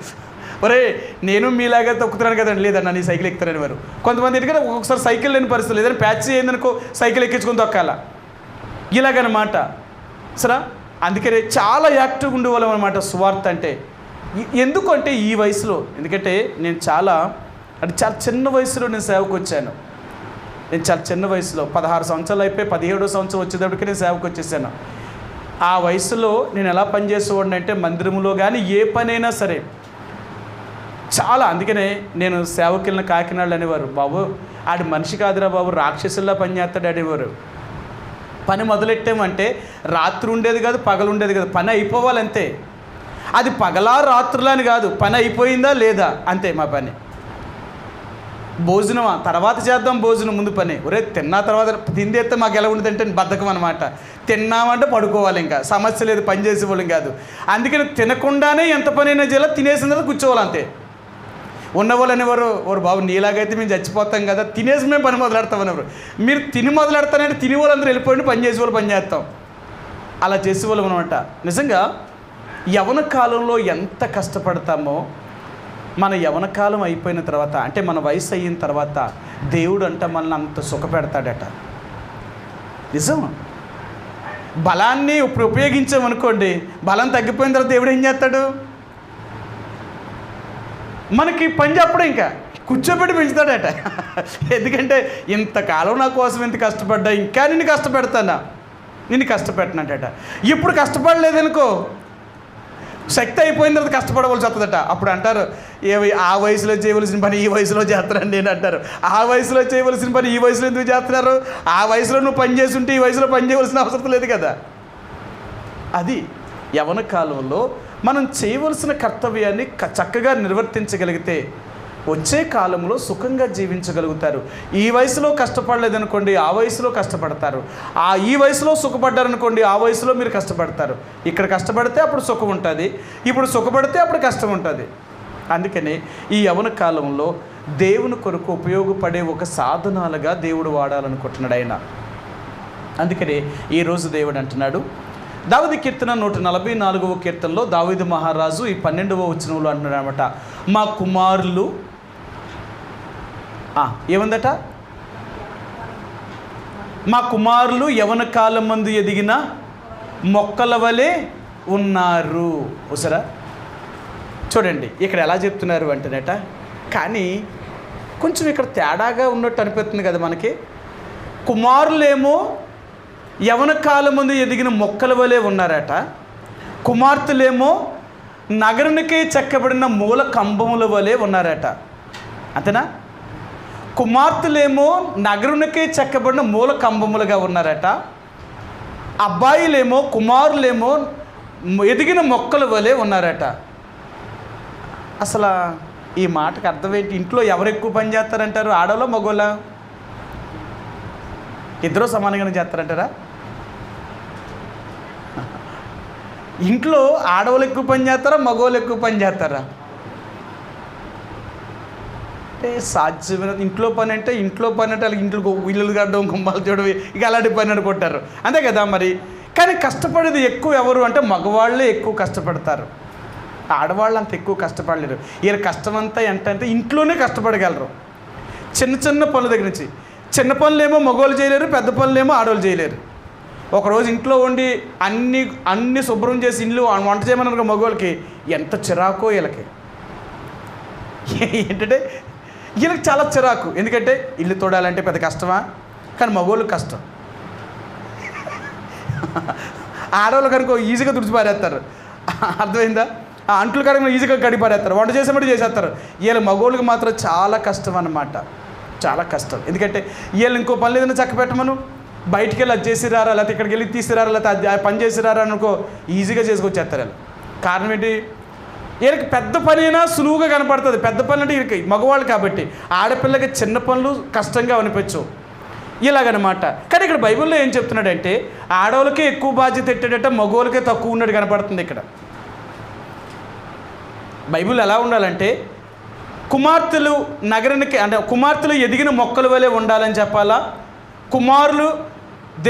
ఒరే నేను మీలాగా తొక్కుతున్నాను కదండి, లేదన్న నీ సైకిల్ ఎక్కుతారని వారు. కొంతమంది ఎందుకంటే ఒక్కొక్కసారి సైకిల్ లేని పరిస్థితి, లేదని ప్యాచ్ ఏందనుకో సైకిల్ ఎక్కించుకొని తొక్కాల ఇలాగనమాట. సరే అందుకనే చాలా యాక్టివ్గా ఉండేవాళ్ళం అనమాట సువార్త అంటే. ఎందుకంటే ఈ వయసులో, ఎందుకంటే నేను చాలా చిన్న వయసులో నేను సేవకు వచ్చాను. నేను చాలా చిన్న వయసులో 16 సంవత్సరాలు అయిపోయి 17వ సంవత్సరం వచ్చేటప్పటికి నేను సేవకు వచ్చేసాను. ఆ వయసులో నేను ఎలా పనిచేసేవాడిని అంటే మందిరంలో కానీ ఏ పనైనా సరే చాలా. అందుకనే నేను సేవకి వెళ్ళిన కాకినాడలు అనేవారు, బాబు ఆడి మనిషి కాదురా బాబు, రాక్షసుల్లా పని చేస్తాడు అనేవారు. పని మొదలెట్టామంటే రాత్రి ఉండేది కాదు, పగలు ఉండేది కాదు, పని అయిపోవాలంతే. అది పగలా రాత్రులా అని కాదు, పని అయిపోయిందా లేదా అంతే మా పని. భోజనమా తర్వాత చేద్దాం, భోజనం ముందు పని. ఒరే తిన్నా తర్వాత తిందేస్తే మాకు ఎలా ఉండదంటే బద్ధకం అనమాట. తిన్నామంటే పడుకోవాలి, ఇంకా సమస్య లేదు, పని చేసేవాళ్ళం కాదు. అందుకని తినకుండానే ఎంత పని అయినా చేయాలి, తినేసిన తర్వాత కూర్చోవాలి అంతే. ఉన్నవాళ్ళు అనేవారు, ఓరు బాబు నీలాగైతే మేము చచ్చిపోతాం కదా, తినేసి మేము పని మొదలెడతాం అనేవారు. మీరు తిని మొదలెడతానంటే తిని వాళ్ళందరూ వెళ్ళిపోయింది, పని చేసేవాళ్ళు పని చేస్తాం, అలా చేసేవాళ్ళం అనమాట. నిజంగా యవ్వన కాలంలో ఎంత కష్టపడతామో మన యవ్వన కాలం అయిపోయిన తర్వాత, అంటే మన వయసు అయిన తర్వాత దేవుడు అంట మనల్ని అంత సుఖపెడతాడట. నిజం. బలాన్ని ఇప్పుడు ఉపయోగించామనుకోండి, బలం తగ్గిపోయిన తర్వాత దేవుడు ఏం చేస్తాడు? మనకి పని చెప్పడం ఇంకా కూర్చోబెట్టి పెంచుతాడట. ఎందుకంటే ఇంతకాలం నా కోసం ఎంత కష్టపడ్డా, ఇంకా నిన్ను కష్టపెడతానా, నిన్ను కష్టపెట్టనంటట. ఇప్పుడు కష్టపడలేదనుకో, శక్తి అయిపోయిన తర్వాత కష్టపడవలసి వస్తుందట. అప్పుడు అంటారు, ఆ వయసులో చేయవలసిన పని ఈ వయసులో చేస్తానండి అని అంటారు. ఆ వయసులో చేయవలసిన పని ఈ వయసులో ఎందుకు చేస్తున్నారు? ఆ వయసులో నువ్వు పని చేసి ఉంటే ఈ వయసులో పని చేయవలసిన అవసరం లేదు కదా. అది యవ్వన కాలంలో మనం చేయవలసిన కర్తవ్యాన్ని చక్కగా నిర్వర్తించగలిగితే వచ్చే కాలంలో సుఖంగా జీవించగలుగుతారు. ఈ వయసులో కష్టపడలేదనుకోండి, ఆ వయసులో కష్టపడతారు. ఈ వయసులో సుఖపడ్డారనుకోండి, ఆ వయసులో మీరు కష్టపడతారు. ఇక్కడ కష్టపడితే అప్పుడు సుఖం ఉంటుంది, ఇప్పుడు సుఖపడితే అప్పుడు కష్టం ఉంటుంది. అందుకని ఈ యవ్వన కాలంలో దేవుని కొరకు ఉపయోగపడే ఒక సాధనాలుగా దేవుడు వాడాలనుకుంటున్నాడు ఆయన. అందుకని ఈరోజు దేవుడు అంటున్నాడు, దావీదు కీర్తన 144వ కీర్తనలో దావీదు మహారాజు ఈ 12వ వచనంలో అంటున్నాడు అనమాట, మా కుమారులు ఏముందట, మా కుమారులు యవ్వన కాలం మందు ఎదిగిన మొక్కల వలె ఉన్నారు. ఒకసారా చూడండి ఇక్కడ ఎలా చెప్తున్నారు అంటేనట, కానీ కొంచెం ఇక్కడ తేడాగా ఉన్నట్టు అనిపిస్తుంది కదా మనకి. కుమారులేమో యవ్వన కాలం ముందు ఎదిగిన మొక్కల వలె ఉన్నారట, కుమార్తెలేమో నగరునికే చెక్కబడిన మూల కంబముల వలె ఉన్నారట. అంతేనా? కుమార్తెలేమో నగరునికే చెక్కబడిన మూల కంబములుగా ఉన్నారట, అబ్బాయిలేమో కుమారులేమో ఎదిగిన మొక్కల వలె ఉన్నారట. అసలు ఈ మాటకు అర్థం ఏంటి? ఇంట్లో ఎవరు ఎక్కువ పని చేస్తారంటారు? ఆడవాళ్ళ మగోళ్ళ? ఇద్దరూ సమానంగానే చేస్తారంటారా? ఇంట్లో ఆడవాళ్ళు ఎక్కువ పని చేస్తారా, మగవాళ్ళు ఎక్కువ పని చేస్తారా? అంటే సాధ్యమైన ఇంట్లో పని అంటే వాళ్ళకి ఇంట్లో ఇల్లు కట్టడం, గుమ్మాలు చూడడం, ఇక అలాంటి పని అనుకుంటారు, అంతే కదా మరి. కానీ కష్టపడేది ఎక్కువ ఎవరు అంటే మగవాళ్ళే ఎక్కువ కష్టపడతారు, ఆడవాళ్ళు అంత ఎక్కువ కష్టపడలేరు. వీళ్ళ కష్టమంతా ఏంటంటే ఇంట్లోనే కష్టపడగలరు. చిన్న చిన్న పనుల దగ్గర నుంచి, చిన్న పనులేమో మగవాళ్ళు చేయలేరు, పెద్ద పనులేమో ఆడవాళ్ళు చేయలేరు. ఒకరోజు ఇంట్లో ఉండి అన్నీ శుభ్రం చేసి ఇల్లు వంట చేయమన్నారు మగవాళ్ళకి, ఎంత చిరాకో వీళ్ళకి. ఏంటంటే వీళ్ళకి చాలా చిరాకు. ఎందుకంటే ఇల్లు తోడాలంటే పెద్ద కష్టమా, కానీ మగవాళ్ళకి కష్టం. ఆడవాళ్ళు కనుక ఈజీగా తుడిచిపారేస్తారు, అర్థమైందా? ఆ అంట్లు కడిగి ఈజీగా కడిపారేస్తారు, వంట చేసేమటి చేసేస్తారు. వీళ్ళ మగవాళ్ళకి మాత్రం చాలా కష్టం అన్నమాట, చాలా కష్టం. ఎందుకంటే వీళ్ళు ఇంకో పని ఏదైనా చక్క పెట్టమను, బయటికి వెళ్ళి అది చేసిరారా, లేకపోతే ఇక్కడికి వెళ్ళి తీసిరారా, లేకపోతే అది పని చేసిరారా అనుకో, ఈజీగా చేసుకొచ్చేస్తారు వీళ్ళు. కారణం ఏంటి? వీళ్ళకి పెద్ద పని అయినా సులువుగా కనపడుతుంది. పెద్ద పనులు అంటే వీళ్ళకి మగవాళ్ళు కాబట్టి, ఆడపిల్లకి చిన్న పనులు కష్టంగా అనిపించవు ఇలాగనమాట. కానీ ఇక్కడ బైబిల్లో ఏం చెప్తున్నాడంటే ఆడవాళ్ళకే ఎక్కువ బాధ్యత పెట్టాడట, మగవాళ్ళకే తక్కువ ఉన్నట్టు కనపడుతుంది ఇక్కడ. బైబిల్ ఎలా ఉండాలంటే కుమార్తెలు నగరానికి, అంటే కుమార్తెలు ఎదిగిన మొక్కల వలె ఉండాలని చెప్పాలా, కుమారులు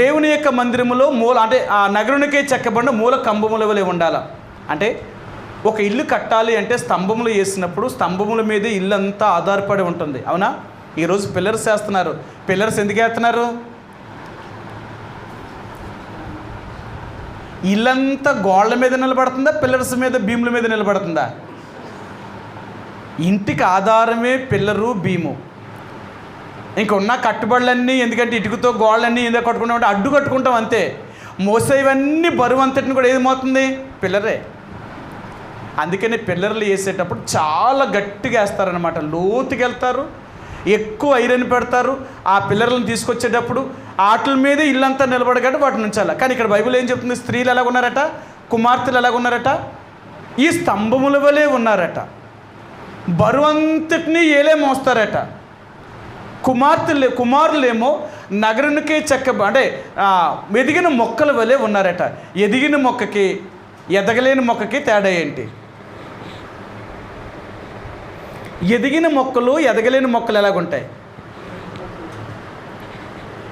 దేవుని యొక్క మందిరములో అంటే ఆ నగరునికే చెక్కబడిన మూల కంబముల వలె ఉండాలా. అంటే ఒక ఇల్లు కట్టాలి అంటే స్తంభములు వేసినప్పుడు స్తంభముల మీదే ఇల్లు అంతా ఆధారపడి ఉంటుంది, అవునా? ఈరోజు పిల్లర్స్ వేస్తున్నారు. పిల్లర్స్ ఎందుకు వేస్తున్నారు? ఇల్లంతా గోళ్ళ మీద నిలబడుతుందా, పిల్లర్స్ మీద బీముల మీద నిలబడుతుందా? ఇంటికి ఆధారమే పిల్లరు, బీము. ఇంకున్న కట్టుబడులన్నీ ఎందుకంటే ఇటుకతో గోళ్ళన్నీ ఎందుకు కట్టుకుంటాం అంటే అడ్డు కట్టుకుంటాం అంతే. మోసేవన్నీ బరువు అంతటిని కూడా ఏది మోస్తుంది? పిల్లరే. అందుకని పిల్లర్లు వేసేటప్పుడు చాలా గట్టిగా వేస్తారనమాట, లోతుకి వెళ్తారు, ఎక్కువ ఐరన్ పెడతారు. ఆ పిల్లర్లను తీసుకొచ్చేటప్పుడు ఆటల మీదే ఇల్లంతా నిలబడగట్టు వాటిని ఉంచాలి. కానీ ఇక్కడ బైబిల్ ఏం చెప్తుంది? స్త్రీలు ఎలాగున్నారట, కుమార్తెలు ఎలాగున్నారట, ఈ స్తంభముల వలె ఉన్నారట, బరువంతటిని ఏలే మోస్తారట. కుమారులేమో నగరునికే అంటే ఎదిగిన మొక్కల వలె ఉన్నారట. ఎదిగిన మొక్కకి ఎదగలేని మొక్కకి తేడా ఏంటి? ఎదిగిన మొక్కలు ఎదగలేని మొక్కలు ఎలాగుంటాయి?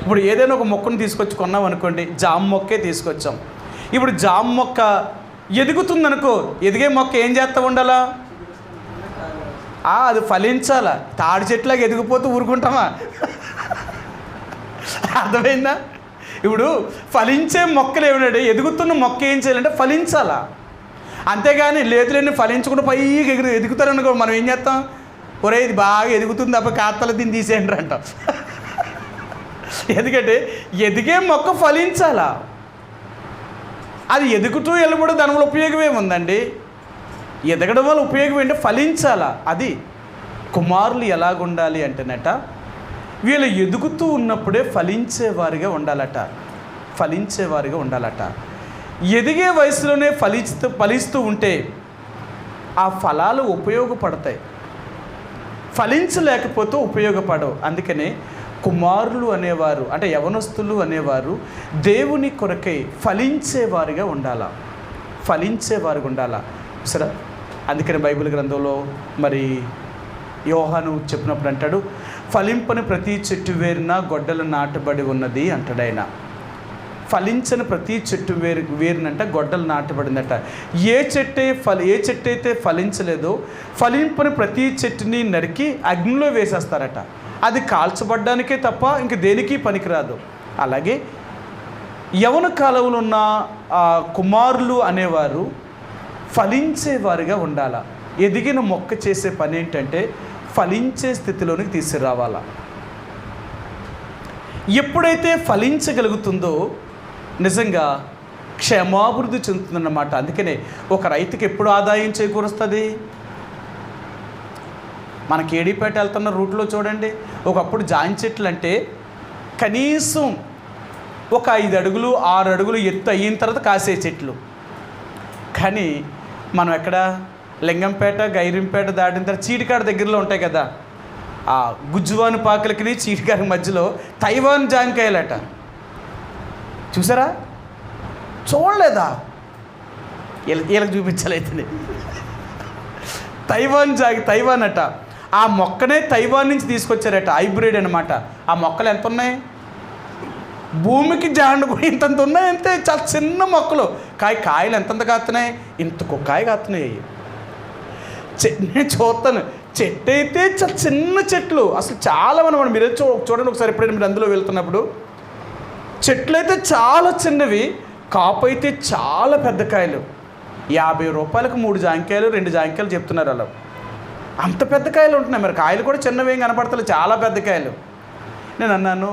ఇప్పుడు ఏదైనా ఒక మొక్కను తీసుకొచ్చి కొన్నాం అనుకోండి, జామ మొక్కే తీసుకొచ్చాం. ఇప్పుడు జామ మొక్క ఎదుగుతుందనుకో, ఎదిగే మొక్క ఏం చేస్తూ ఉండాలా? అది ఫలించాలా. తాడి చెట్లాగా ఎదిగిపోతూ ఊరుకుంటామా? అర్థమైందా? ఇప్పుడు ఫలించే మొక్కలు ఏమిటంటే, ఎదుగుతున్న మొక్క ఏం చేయాలంటే ఫలించాలా. అంతేగాని లేదులేని ఫలించకుండా పైకి ఎదుగుతారనుకో, మనం ఏం చేస్తాం? ఒరే ఇది బాగా ఎదుగుతుంది తప్ప కాత్తలు దీన్ని తీసేయండి అంటాం. ఎందుకంటే ఎదిగే మొక్క ఫలించాలా. అది ఎదుగుతూ వెళ్ళబడి దానివల్ల ఉపయోగం ఏముందండి? ఎదగడం వల్ల ఉపయోగం ఏంటి? ఫలించాలా. అది కుమారులు ఎలాగుండాలి అంటేనట, వీళ్ళు ఎదుగుతూ ఉన్నప్పుడే ఫలించేవారిగా ఉండాలట. ఫలించేవారిగా ఉండాలట. ఎదిగే వయసులోనే ఫలిస్తూ ఉంటే ఆ ఫలాలు ఉపయోగపడతాయి. ఫలించలేకపోతే ఉపయోగపడవు. అందుకనే కుమారులు అనేవారు, అంటే యవనస్తులు అనేవారు దేవుని కొరకై ఫలించేవారిగా ఉండాలా. ఫలించేవారుగా ఉండాలా సరే. అందుకని బైబిల్ గ్రంథంలో మరి యోహాను చెప్పినప్పుడు అంటాడు, ఫలింపని ప్రతి చెట్టు వేరున గొడ్డలు నాటబడి ఉన్నది అంటాడు ఆయన. ఫలించని ప్రతి చెట్టు వేరునంట గొడ్డలు నాటబడిందట. ఏ చెట్టు అయితే ఫలించలేదో ఫలింపని ప్రతి చెట్టుని నరికి అగ్నిలో వేసేస్తారట. అది కాల్చబడ్డానికే తప్ప ఇంక దేనికి పనికిరాదు. అలాగే యవన కాలంలో ఉన్న కుమారులు అనేవారు ఫలించేవారిగా ఉండాలా. ఎదిగిన మొక్క చేసే పని ఏంటంటే ఫలించే స్థితిలోనికి తీసుకురావాలా. ఎప్పుడైతే ఫలించగలుగుతుందో నిజంగా క్షేమాభివృద్ధి చెందుతుందన్నమాట. అందుకనే ఒక రైతుకి ఎప్పుడు ఆదాయం చేకూరుస్తుంది? మన కేడీపేట వెళ్తున్న రూట్లో చూడండి, ఒకప్పుడు జాయిన్ చెట్లు అంటే కనీసం ఒక 5 అడుగులు 6 అడుగులు ఎత్తు అయిన తర్వాత కాసే చెట్లు. కానీ మనం ఎక్కడ లింగంపేట గైరింపేట దాటిన తర్వాత చీటికాడ దగ్గరలో ఉంటాయి కదా, ఆ గుజ్జువాని పాకలకి చీటికాడ మధ్యలో తైవాన్ జాంకాయలట. చూసారా? చూడలేదా? వీళ్ళకి చూపించాలైతే తైవాన్ అట. ఆ మొక్కనే తైవాన్ నుంచి తీసుకొచ్చారట, హైబ్రిడ్ అనమాట. ఆ మొక్కలు ఎంత ఉన్నాయి? భూమికి జాండు కూడా ఇంతంత ఉన్నాయి. అంతే, చాలా చిన్న మొక్కలు. కాయలు ఎంతంత కాస్తున్నాయి? ఇంతకు కాయ కాస్తున్నాయి. నేను చూస్తాను, చెట్టు అయితే చాలా చిన్న చెట్లు. అసలు చాలా మనం మీరు చూడండి ఒకసారి, ఎప్పుడైనా మీరు అందులో వెళ్తున్నప్పుడు చెట్లు అయితే చాలా చిన్నవి, కాపు అయితే చాలా పెద్ద కాయలు. 50 రూపాయలకు 3 జాంకాయలు 2 జాంకాయలు చెప్తున్నారు అలా. అంత పెద్ద కాయలు ఉంటున్నాయి. మరి కాయలు కూడా చిన్నవి ఏం కనపడతలే, చాలా పెద్ద కాయలు. నేను అన్నాను,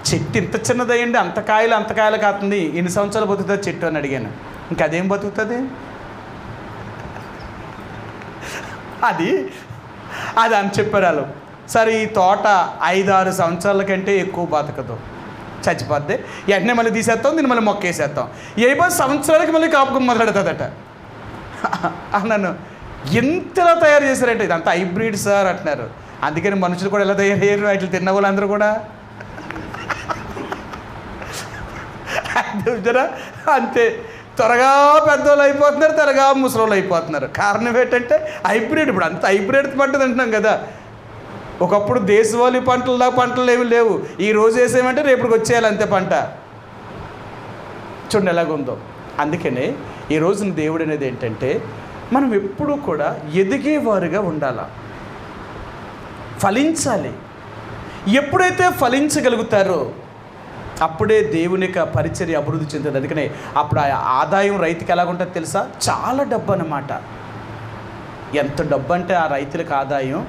చెట్టు ఇంత చిన్నదయ్యండి, అంత కాయలు కాస్తుంది, ఎన్ని సంవత్సరాలు బతుకుతుంది చెట్టు అని అడిగాను. ఇంకదేం బతుకుతుంది? అది అని చెప్పారు వాళ్ళు. సరే ఈ తోట 5-6 సంవత్సరాల కంటే ఎక్కువ బతకదు, చచ్చిపోద్ది. వెంటనే మళ్ళీ తీసేస్తాం, దీన్ని మళ్ళీ మొక్కేసేస్తాం. 10 సంవత్సరాలకి మళ్ళీ కాపుకం మొదలెడుతుందట అన్నాను. ఎంతలా తయారు చేశారంటే ఇదంతా హైబ్రిడ్ సార్ అంటున్నారు. అందుకని మనుషులు కూడా ఎలా తయారయ్యారు? వాటిని తిన్న వాళ్ళందరూ కూడా అంతే, త్వరగా పెద్దవాళ్ళు అయిపోతున్నారు, త్వరగా ముసలోళ్ళు అయిపోతున్నారు. కారణం ఏంటంటే హైబ్రిడ్. ఇప్పుడు అంత హైబ్రిడ్ పంటది అంటున్నాం కదా. ఒకప్పుడు దేశవాళీ పంటలు ఏమి లేవు. ఈ రోజు వేసేయమంటే రేపటికి వచ్చేయాలి అంతే పంట. చూడండి ఎలాగుందో. అందుకనే ఈ రోజున దేవుడు అనేది ఏంటంటే మనం ఎప్పుడూ కూడా ఎదిగేవారుగా ఉండాలా, ఫలించాలి. ఎప్పుడైతే ఫలించగలుగుతారో అప్పుడే దేవుని యొక్క పరిచర్య అభివృద్ధి చెందుతుంది. అందుకనే అప్పుడు ఆ ఆదాయం రైతుకి ఎలాగుంటుంది తెలుసా? చాలా డబ్బు అన్నమాట. ఎంత డబ్బు అంటే ఆ రైతులకు ఆదాయం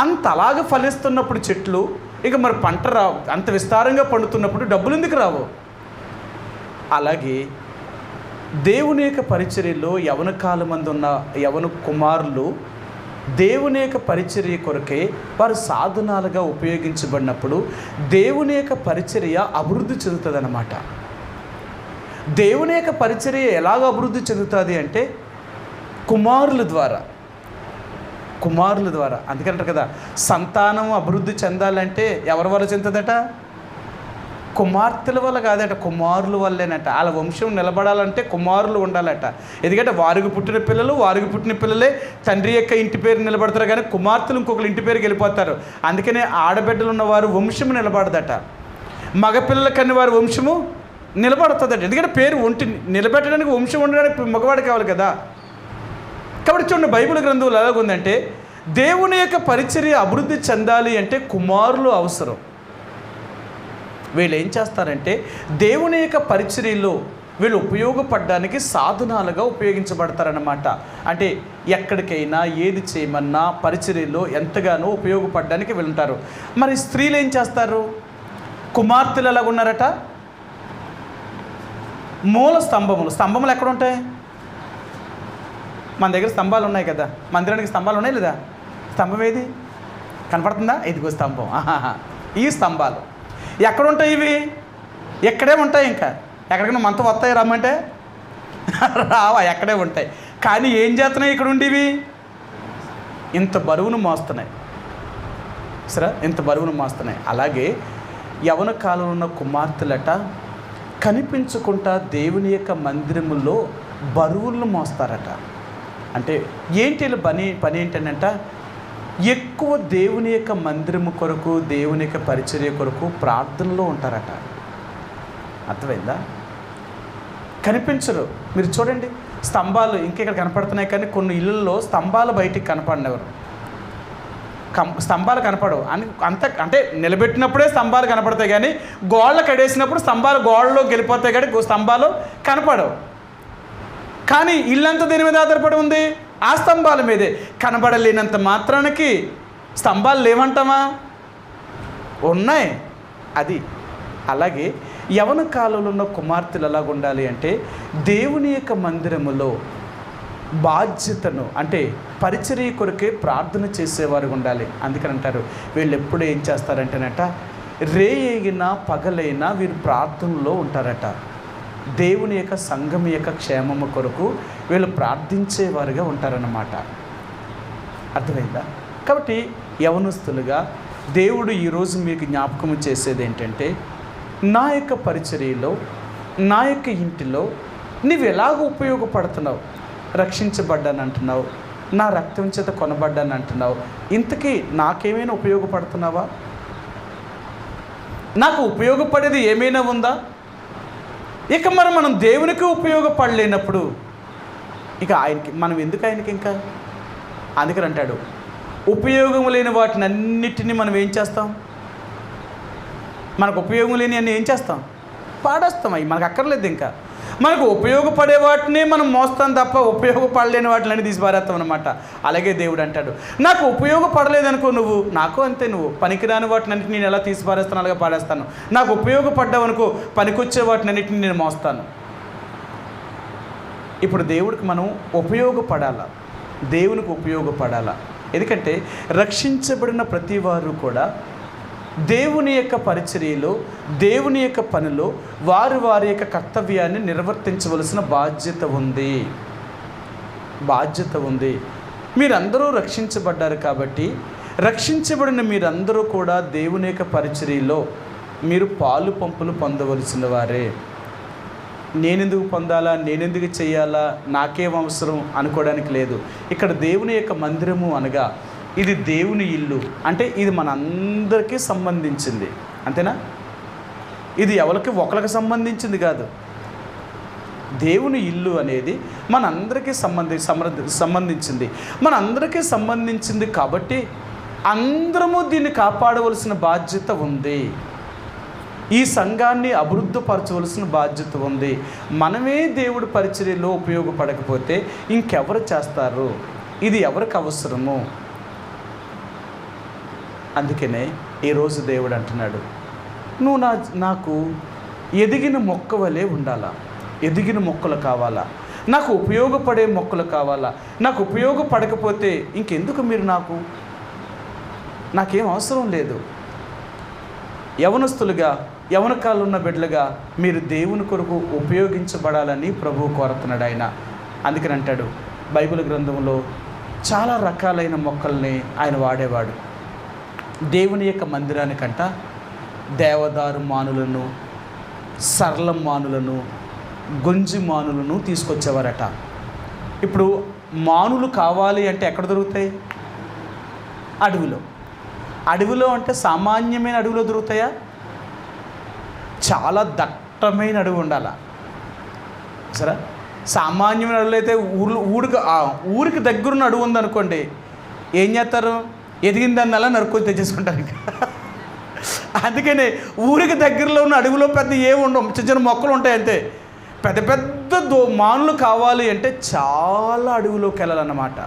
అంత అలాగ ఫలిస్తున్నప్పుడు చెట్లు, ఇక మరి పంట అంత విస్తారంగా పండుతున్నప్పుడు డబ్బులు ఎందుకు రావు? అలాగే దేవుని యొక్క పరిచర్యలో యవన కాలమందు ఉన్న యవన కుమారులు దేవుని యొక్క పరిచర్య కొరకే వారు సాధనాలుగా ఉపయోగించబడినప్పుడు దేవుని యొక్క పరిచర్య అభివృద్ధి చెందుతుంది అన్నమాట. దేవుని యొక్క పరిచర్య ఎలాగ అభివృద్ధి చెందుతుంది అంటే కుమారుల ద్వారా. అందుకంటారు కదా, సంతానం అభివృద్ధి చెందాలంటే ఎవరి వల్ల చెందుతుందట? కుమార్తెల వల్ల కాదట, కుమారుల వల్లేనట. వాళ్ళ వంశం నిలబడాలంటే కుమారులు ఉండాలట. ఎందుకంటే వారికి పుట్టిన పిల్లలే తండ్రి యొక్క ఇంటి పేరు నిలబడతారు, కానీ కుమార్తెలు ఇంకొకరు ఇంటి పేరుకి వెళ్ళిపోతారు. అందుకనే ఆడబిడ్డలు ఉన్నవారు వంశము నిలబడదట. మగపిల్లల కన్నా వారి వంశము నిలబడుతుందండి. ఎందుకంటే పేరు నిలబెట్టడానికి, వంశం ఉండడానికి మగవాడు కావాలి కదా. కాబట్టి చూడండి, బైబిల్ గ్రంథంలో ఎలాగుందంటే దేవుని యొక్క పరిచర్య అభివృద్ధి చెందాలి అంటే కుమారులు అవసరం. వీళ్ళు ఏం చేస్తారంటే దేవుని యొక్క పరిచర్యలో వీళ్ళు ఉపయోగపడడానికి సాధనాలుగా ఉపయోగించబడతారన్నమాట. అంటే ఎక్కడికైనా ఏది చేయమన్నా పరిచర్యలో ఎంతగానో ఉపయోగపడడానికి వెళ్తారు. మరి స్త్రీలు ఏం చేస్తారు? కుమార్తెలు ఎలాగ ఉన్నారట? మూల స్తంభములు ఎక్కడ ఉంటాయి? మన దగ్గర స్తంభాలు ఉన్నాయి కదా, మందిరానికి స్తంభాలు ఉన్నాయి లేదా? స్తంభం ఏది కనపడుతుందా? ఇదిగో స్తంభం. ఈ స్తంభాలు ఎక్కడ ఉంటాయి? ఇవి ఎక్కడే ఉంటాయి. ఇంకా ఎక్కడికైనా మనతో వస్తాయి రమ్మంటే రావా, ఎక్కడే ఉంటాయి. కానీ ఏం చేస్తున్నాయి ఇక్కడ ఉండేవి? ఇంత బరువును మోస్తున్నాయి. సరే, ఇంత బరువును మోస్తున్నాయి. అలాగే యవన కాలంలో ఉన్న కుమార్తెలట కనిపించుకుంటా దేవుని యొక్క మందిరములో బరువులను మోస్తారట. అంటే ఏంటి పని ఏంటంట? ఎక్కువ దేవుని యొక్క మందిరము కొరకు, దేవుని యొక్క పరిచర్య కొరకు ప్రార్థనలో ఉంటారట. అర్థమైందా? కనిపించరు. మీరు చూడండి, స్తంభాలు ఇంకెక్కడ కనపడుతున్నాయి, కానీ కొన్ని ఇళ్ళల్లో స్తంభాలు బయటికి కనపడినవారు. స్తంభాలు కనపడవు అంటే నిలబెట్టినప్పుడే స్తంభాలు కనపడతాయి, కానీ గోళ్ళకు కడేసినప్పుడు స్తంభాలు గోళ్ళలోకి వెళ్ళిపోతాయి, కానీ స్తంభాలు కనపడవు. కానీ ఇల్లంతా దేని మీద ఆధారపడి ఉంది? ఆ స్తంభాల మీదే. కనబడలేనంత మాత్రానికి స్తంభాలు లేవంటామా? ఉన్నాయి. అది అలాగే యవన కాలంలో ఉన్న కుమార్తెలు ఎలాగ ఉండాలి అంటే దేవుని యొక్క మందిరములో బాధ్యతను, అంటే పరిచర్య కొరకే ప్రార్థన చేసేవారు ఉండాలి. అందుకని అంటారు వీళ్ళు ఎప్పుడు ఏం చేస్తారంటేనట, రేయినా పగలైనా వీరు ప్రార్థనలో ఉంటారట. దేవుని యొక్క సంఘం యొక్క క్షేమము కొరకు వీళ్ళు ప్రార్థించేవారుగా ఉంటారన్నమాట. అర్థమైందా? కాబట్టి యవనస్తులుగా దేవుడు ఈరోజు మీకు జ్ఞాపకం చేసేది ఏంటంటే, నా యొక్క పరిచర్యలో, నా యొక్క ఇంటిలో నువ్వు ఎలాగ ఉపయోగపడుతున్నావు? రక్షించబడ్డాను అంటున్నావు, నా రక్తం చేత కొనబడ్డాను అంటున్నావు. ఇంతకీ నాకేమైనా ఉపయోగపడుతున్నావా? నాకు ఉపయోగపడేది ఏమైనా ఉందా? ఇక మరి మనం దేవునికి ఉపయోగపడలేనప్పుడు ఇక మనం ఎందుకు ఆయనకి ఇంకా? అందుకని అంటాడు, ఉపయోగం లేని వాటిని అన్నిటినీ మనం ఏం చేస్తాం? మనకు ఉపయోగం లేని అన్నీ ఏం చేస్తాం? పాడేస్తాం. అవి మనకు అక్కర్లేదు. ఇంకా మనకు ఉపయోగపడే వాటిని మనం మోస్తాం తప్ప ఉపయోగపడలేని వాటిని తీసి పారేస్తాం అనమాట. అలాగే దేవుడు అంటాడు, నాకు ఉపయోగపడలేదనుకో నువ్వు, నాకు అంతే, నువ్వు పనికిరాని వాటిని అన్నింటినీ నేను ఎలా తీసి పారేస్తాను అలాగే పాడేస్తాను. నాకు ఉపయోగపడ్డావనుకో, పనికొచ్చే వాటిని అన్నింటినీ నేను మోస్తాను. ఇప్పుడు దేవుడికి మనం ఉపయోగపడాలా, దేవునికి ఉపయోగపడాలా. ఎందుకంటే రక్షించబడిన ప్రతి వారు కూడా దేవుని యొక్క పరిచర్యలో, దేవుని యొక్క పనిలో వారి యొక్క కర్తవ్యాన్ని నిర్వర్తించవలసిన బాధ్యత ఉంది. మీరందరూ రక్షించబడ్డారు కాబట్టి రక్షించబడిన మీరందరూ కూడా దేవుని యొక్క పరిచర్యలో మీరు పాలు పంపులు పొందవలసిన వారే. నేనెందుకు పొందాలా, నేనెందుకు చేయాలా, నాకేం అవసరం అనుకోవడానికి లేదు. ఇక్కడ దేవుని యొక్క మందిరము అనగా ఇది దేవుని ఇల్లు. అంటే ఇది మనందరికీ సంబంధించింది. అంతేనా? ఇది ఎవరికి ఒకరికి సంబంధించింది కాదు. దేవుని ఇల్లు అనేది మనందరికీ సంబంధించింది. మనందరికీ సంబంధించింది కాబట్టి అందరము దీన్ని కాపాడవలసిన బాధ్యత ఉంది. ఈ సంఘాన్ని అభివృద్ధిపరచవలసిన బాధ్యత ఉంది. మనమే దేవుడి పరిచర్యలో ఉపయోగపడకపోతే ఇంకెవరు చేస్తారు? ఇది ఎవరికి అవసరము? అందుకనే ఈరోజు దేవుడు అంటున్నాడు, నువ్వు నాకు ఎదిగిన మొక్క వలె ఉండాలా, ఎదిగిన మొక్కలు కావాలా, నాకు ఉపయోగపడే మొక్కలు కావాలా. నాకు ఉపయోగపడకపోతే ఇంకెందుకు మీరు నాకేం అవసరం లేదు. యవనస్తులుగా, యవన కాలంలో ఉన్న బిడ్డలుగా మీరు దేవుని కొరకు ఉపయోగించబడాలని ప్రభువు కోరుతున్నాడు ఆయన. అందుకని అంటాడు, బైబిల్ గ్రంథంలో చాలా రకాలైన మొక్కల్ని ఆయన వాడేవాడు. దేవుని యొక్క మందిరానికంట దేవదారు మానులను, సరళం మానులను, గొంజి మానులను తీసుకొచ్చేవారట. ఇప్పుడు మానులు కావాలి అంటే ఎక్కడ దొరుకుతాయి? అడవిలో అంటే సామాన్యమైన అడవిలో దొరుకుతాయా? చాలా దట్టమైన అడవి ఉండాలా సరే. సామాన్యమైన అడవులు అయితే ఊరికి దగ్గరున్న అడవి ఉందనుకోండి, ఏం చేస్తారు? ఎదిగిన దాన్ని అలా నరుక్కొని తెచ్చేసుకుంటారు ఇంకా. అందుకని ఊరికి దగ్గరలో ఉన్న అడవిలో పెద్ద ఏమి ఉండవు, చిన్న చిన్న మొక్కలు ఉంటాయి అంతే. పెద్ద పెద్ద మానులు కావాలి అంటే చాలా అడవిలోకి వెళ్ళాలన్నమాట.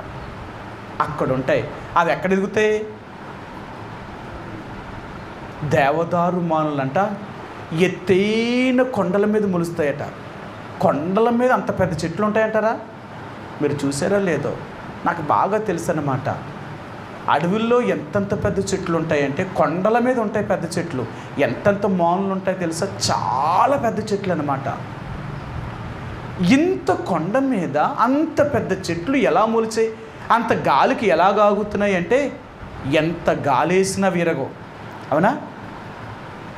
అక్కడ ఉంటాయి. అవి ఎక్కడ ఎదుగుతాయి? దేవదారు మానులంట ఎత్తైన కొండల మీద మొలుస్తాయట. కొండల మీద అంత పెద్ద చెట్లు ఉంటాయంటారా? మీరు చూసారో లేదో, నాకు బాగా తెలుసు అన్నమాట. అడవుల్లో ఎంతంత పెద్ద చెట్లు ఉంటాయంటే కొండల మీద ఉంటాయి పెద్ద చెట్లు. ఎంతంత మానులు ఉంటాయి తెలుసా? చాలా పెద్ద చెట్లు అన్నమాట. ఇంత కొండ మీద అంత పెద్ద చెట్లు ఎలా మొలిచాయి? అంత గాలికి ఎలా ఆగుతున్నాయి అంటే ఎంత గాలేసినా విరగవు. అవునా?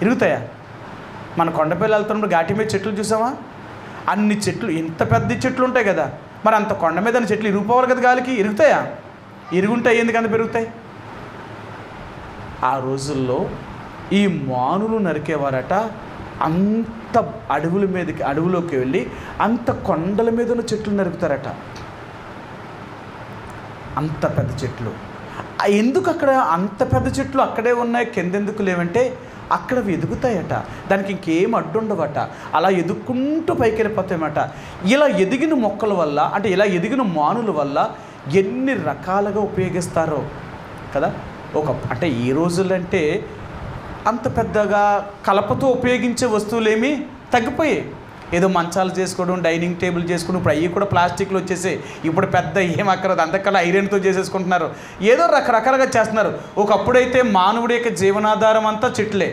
ఇరుగుతాయా? మన కొండపల్లి వెళ్తున్నప్పుడు ఘాటి మీద చెట్లు చూసామా? అన్ని చెట్లు, ఇంత పెద్ద చెట్లు ఉంటాయి కదా, మరి అంత కొండ మీద చెట్లు ఇరిగిపోవాలి కదా గాలికి. ఇరుగుతాయా? ఇరుగుంటాయి. ఎందుకంత పెరుగుతాయి? ఆ రోజుల్లో ఈ మానులు నరికేవారట. అంత అడవులోకి వెళ్ళి అంత కొండల మీద ఉన్న చెట్లు నరుకుతారట. అంత పెద్ద చెట్లు. ఎందుకు అక్కడ అంత పెద్ద చెట్లు అక్కడే ఉన్నాయి, కిందెందుకు లేవంటే అక్కడ ఎదుగుతాయట. దానికి ఇంకేం అడ్డుండవట. అలా ఎదుక్కుంటూ పైకి వెళ్ళిపోతాయన్నమాట. ఇలా ఎదిగిన మొక్కల వల్ల, అంటే ఇలా ఎదిగిన మానుల వల్ల ఎన్ని రకాలుగా ఉపయోగిస్తారో కదా. అంటే ఈ రోజులంటే అంత పెద్దగా కలపతో ఉపయోగించే వస్తువులేమీ తగ్గిపోయాయి. ఏదో మంచాలు చేసుకోవడం, డైనింగ్ టేబుల్ చేసుకోవడం, ఇప్పుడు అవి కూడా ప్లాస్టిక్లో వచ్చేసి ఇప్పుడు పెద్ద ఏం అక్కర్లేదు, అంతకన్నా ఐరన్తో చేసేసుకుంటున్నారు. ఏదో రకరకాలుగా చేస్తున్నారు. ఒకప్పుడైతే మానవుడి యొక్క జీవనాధారం అంతా చెట్లే.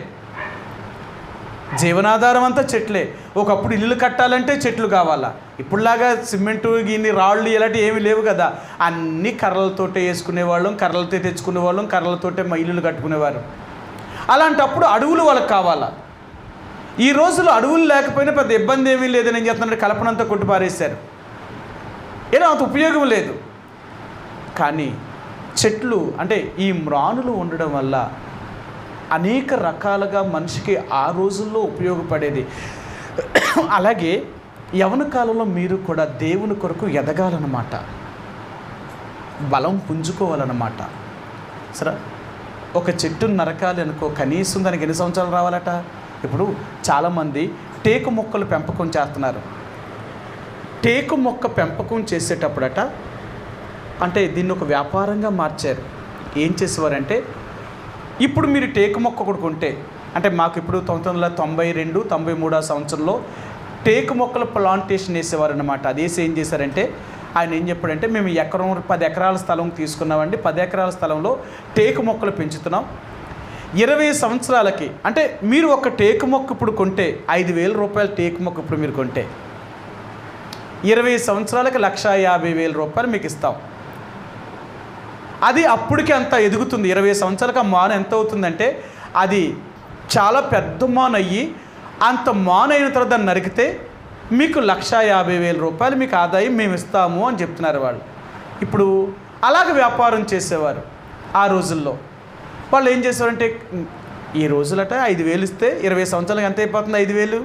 ఒకప్పుడు ఇల్లు కట్టాలంటే చెట్లు కావాలా. ఇప్పుడులాగా సిమెంటు గిన్ని రాళ్ళు ఇలాంటివి ఏమీ లేవు కదా. అన్నీ కర్రలతోటే వేసుకునేవాళ్ళం, కర్రలతో తెచ్చుకునేవాళ్ళం, కర్రలతోటే ఇల్లులు కట్టుకునేవారు. అలాంటప్పుడు అడవులు వాళ్ళకి కావాలా. ఈ రోజుల్లో అడవులు లేకపోయినా పెద్ద ఇబ్బంది ఏమీ లేదని ఏం చెప్తున్నారు, కలపనంతా కొట్టి పారేశారు. ఏదో అంత ఉపయోగం లేదు. కానీ చెట్లు అంటే ఈ మ్రానులు ఉండడం వల్ల అనేక రకాలుగా మనిషికి ఆ రోజుల్లో ఉపయోగపడేది. అలాగే యవ్వన కాలంలో మీరు కూడా దేవుని కొరకు ఎదగాలన్నమాట, బలం పుంజుకోవాలన్నమాట. సరే, ఒక చెట్టును నరకాలి అనుకో, కనీసం దానికి ఎన్ని సంవత్సరాలు రావాలట? ఇప్పుడు చాలామంది టేకు మొక్కలు పెంపకం చేస్తున్నారు. టేకు మొక్క పెంపకం చేసేటప్పుడట, అంటే దీన్ని ఒక వ్యాపారంగా మార్చారు. ఏం చేసేవారంటే, ఇప్పుడు మీరు టేకు మొక్క ఒకటి కొంటే, అంటే మాకు ఇప్పుడు 1992, 93 సంవత్సరంలో టేకు మొక్కల ప్లాంటేషన్ వేసేవారు అన్నమాట. అది వేసి ఏం చేశారంటే, ఆయన ఏం చెప్పాడంటే, మేము 10 ఎకరాల స్థలం తీసుకున్నామండి, 10 ఎకరాల స్థలంలో టేకు మొక్కలు పెంచుతున్నాం. 20 సంవత్సరాలకి, అంటే మీరు ఒక టేకు మొక్క ఇప్పుడు కొంటే 5,000 రూపాయల టేకు మొక్క ఇప్పుడు మీరు కొంటే 20 సంవత్సరాలకి 1,50,000 రూపాయలు మీకు ఇస్తాం. అది అప్పటికి అంత ఎదుగుతుంది. 20 సంవత్సరాలకు ఆ మాను ఎంత అవుతుందంటే, అది చాలా పెద్ద మాను అయ్యి, అంత మాను అయిన తర్వాత దాన్ని నరికితే మీకు 1,50,000 రూపాయలు మీకు ఆదాయం మేము ఇస్తాము అని చెప్తున్నారు వాళ్ళు. ఇప్పుడు అలాగ వ్యాపారం చేసేవారు ఆ రోజుల్లో. వాళ్ళు ఏం చేసేవారంటే, ఈ రోజులట 5,000 ఇస్తే 20 సంవత్సరాలకు ఎంత అయిపోతుంది? 5,000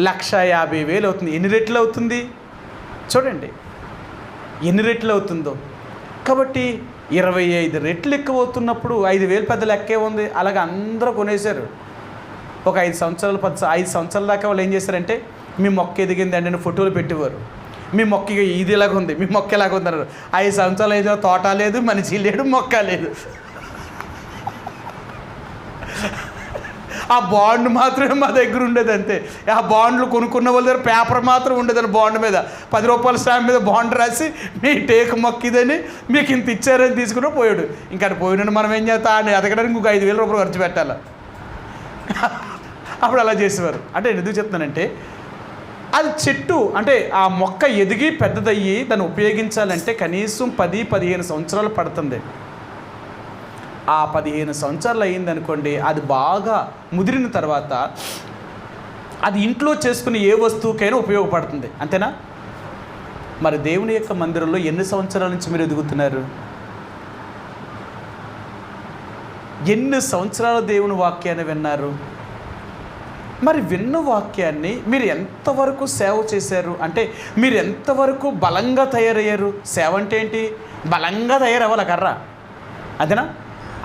1,50,000 అవుతుంది. ఎన్ని రెట్లు అవుతుంది చూడండి, ఎన్ని రెట్లు అవుతుందో. కాబట్టి 25 రెట్లు ఎక్కువ అవుతున్నప్పుడు 5,000 పెద్ద లెక్కే ఉంది. అలాగే అందరూ కొనేశారు. ఒక 5 సంవత్సరాలు 5 సంవత్సరాల దాకా వాళ్ళు ఏం చేశారంటే, మీ మొక్క ఎదిగింది అంటే ఫోటోలు పెట్టేవారు. మీ మొక్క ఇది ఇలాగ ఉంది, మీ మొక్క ఎలాగ ఉందన్నారు. 5 సంవత్సరాలు అయితే తోట లేదు, మనిషి లేడు, మొక్క లేదు. ఆ బాండ్ మాత్రమే మా దగ్గర ఉండేది అంతే. ఆ బాండ్లు కొనుక్కున్న వాళ్ళ దగ్గర పేపర్ మాత్రం ఉండేదని, బాండ్ మీద 10 రూపాయల స్టాంప్ మీద బాండ్ రాసి మీ టేకు మొక్కిదని మీకు ఇంత ఇచ్చారని తీసుకుని పోయాడు. ఇంకా పోయిన మనం ఏం చేస్తా అని ఎదగడానికి ఇంకొక 5,000 రూపాయలు ఖర్చు పెట్టాలి. అప్పుడు అలా చేసేవారు. అంటే ఎందుకు చెప్తానంటే, అది చెట్టు అంటే ఆ మొక్క ఎదిగి పెద్దదయ్యి దాన్ని ఉపయోగించాలంటే కనీసం 10-15 సంవత్సరాలు పడుతుంది. ఆ 15 సంవత్సరాలు అయ్యిందనుకోండి, అది బాగా ముదిరిన తర్వాత అది ఇంట్లో చేసుకునే ఏ వస్తువుకైనా ఉపయోగపడుతుంది. అంతేనా? మరి దేవుని యొక్క మందిరంలో ఎన్ని సంవత్సరాల నుంచి మీరు ఎదుగుతున్నారు? ఎన్ని సంవత్సరాలు దేవుని వాక్యాన్ని విన్నారు? మరి విన్న వాక్యాన్ని మీరు ఎంతవరకు సేవ చేశారు? అంటే మీరు ఎంతవరకు బలంగా తయారయ్యారు? సేవ అంటే ఏంటి? బలంగా తయారవ్వాలి కర్ర, అదేనా?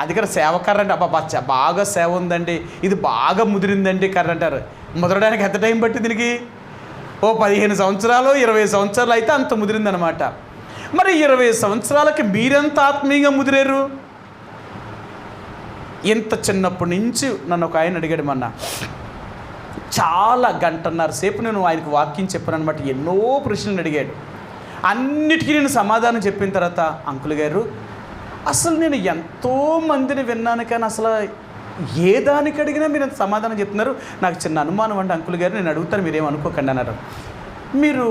అది కర్ర సేవ కర్ర అంటే అబ్బా బాగా సేవ ఉందండి, ఇది బాగా ముదిరిందండి కర్ర అంటారు. ముదరడానికి ఎంత టైం పట్టింది దీనికి? ఓ 15 సంవత్సరాలు 20 సంవత్సరాలు అయితే అంత ముదిరిందనమాట. మరి 20 సంవత్సరాలకి మీరెంత ఆత్మీయంగా ముదిరారు? ఇంత చిన్నప్పటి నుంచి నన్ను ఒక ఆయన అడిగాడు మొన్న, చాలా గంటన్నర సేపు నేను ఆయనకు వాక్యం చెప్పాను అనమాట. ఎన్నో ప్రశ్నలు అడిగాడు. అన్నిటికీ నేను సమాధానం చెప్పిన తర్వాత, అంకుల్ గారు అసలు నేను ఎంతోమందిని విన్నాను కానీ అసలు ఏ దానికి అడిగినా మీరు ఎంత సమాధానం చెప్తున్నారు, నాకు చిన్న అనుమానం అండి అంకుల్ గారు, నేను అడుగుతాను మీరేమనుకోకండి అన్నారు. మీరు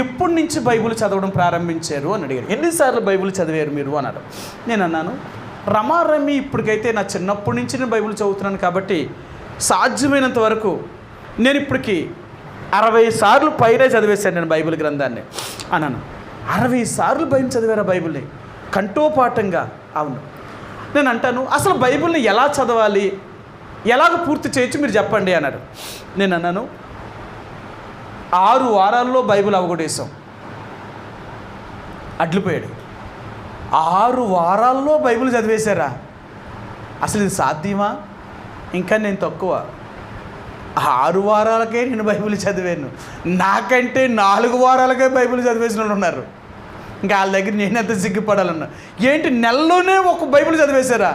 ఎప్పటి నుంచి బైబిల్ చదవడం ప్రారంభించారు అని అడిగారు. ఎన్నిసార్లు బైబిల్ చదివారు మీరు అన్నారు. నేను అన్నాను, రమారమి ఇప్పటికైతే నా చిన్నప్పటి నుంచి నేను బైబిల్ చదువుతున్నాను కాబట్టి సాధ్యమైనంత వరకు నేను ఇప్పటికి 60 సార్లు పైనే చదివేశాను నేను బైబిల్ గ్రంథాన్ని అన్నాను. 60 సార్లు బైబిల్ చదివారా బైబిల్ని కంఠోపాఠంగా? అవును. నేను అంటాను, అసలు బైబిల్ని ఎలా చదవాలి, ఎలాగ పూర్తి చేయొచ్చు మీరు చెప్పండి అన్నాడు. నేను అన్నాను, 6 వారాల్లో బైబిల్ అవగొట్టేశాం. అడ్లిపోయాడు. 6 వారాల్లో బైబిల్ చదివేశారా? అసలు ఇది సాధ్యమా? ఇంకా నేను తక్కువ. 6 వారాలకే నేను బైబిల్ చదివాను. నాకంటే 4 వారాలకే బైబిల్ చదివేసిన వాళ్ళు ఉన్నారు. ఇంకా వాళ్ళ దగ్గర నేను ఎంత సిగ్గుపడాలన్నా. ఏంటి నెలలోనే ఒక బైబిల్ చదివేశారా?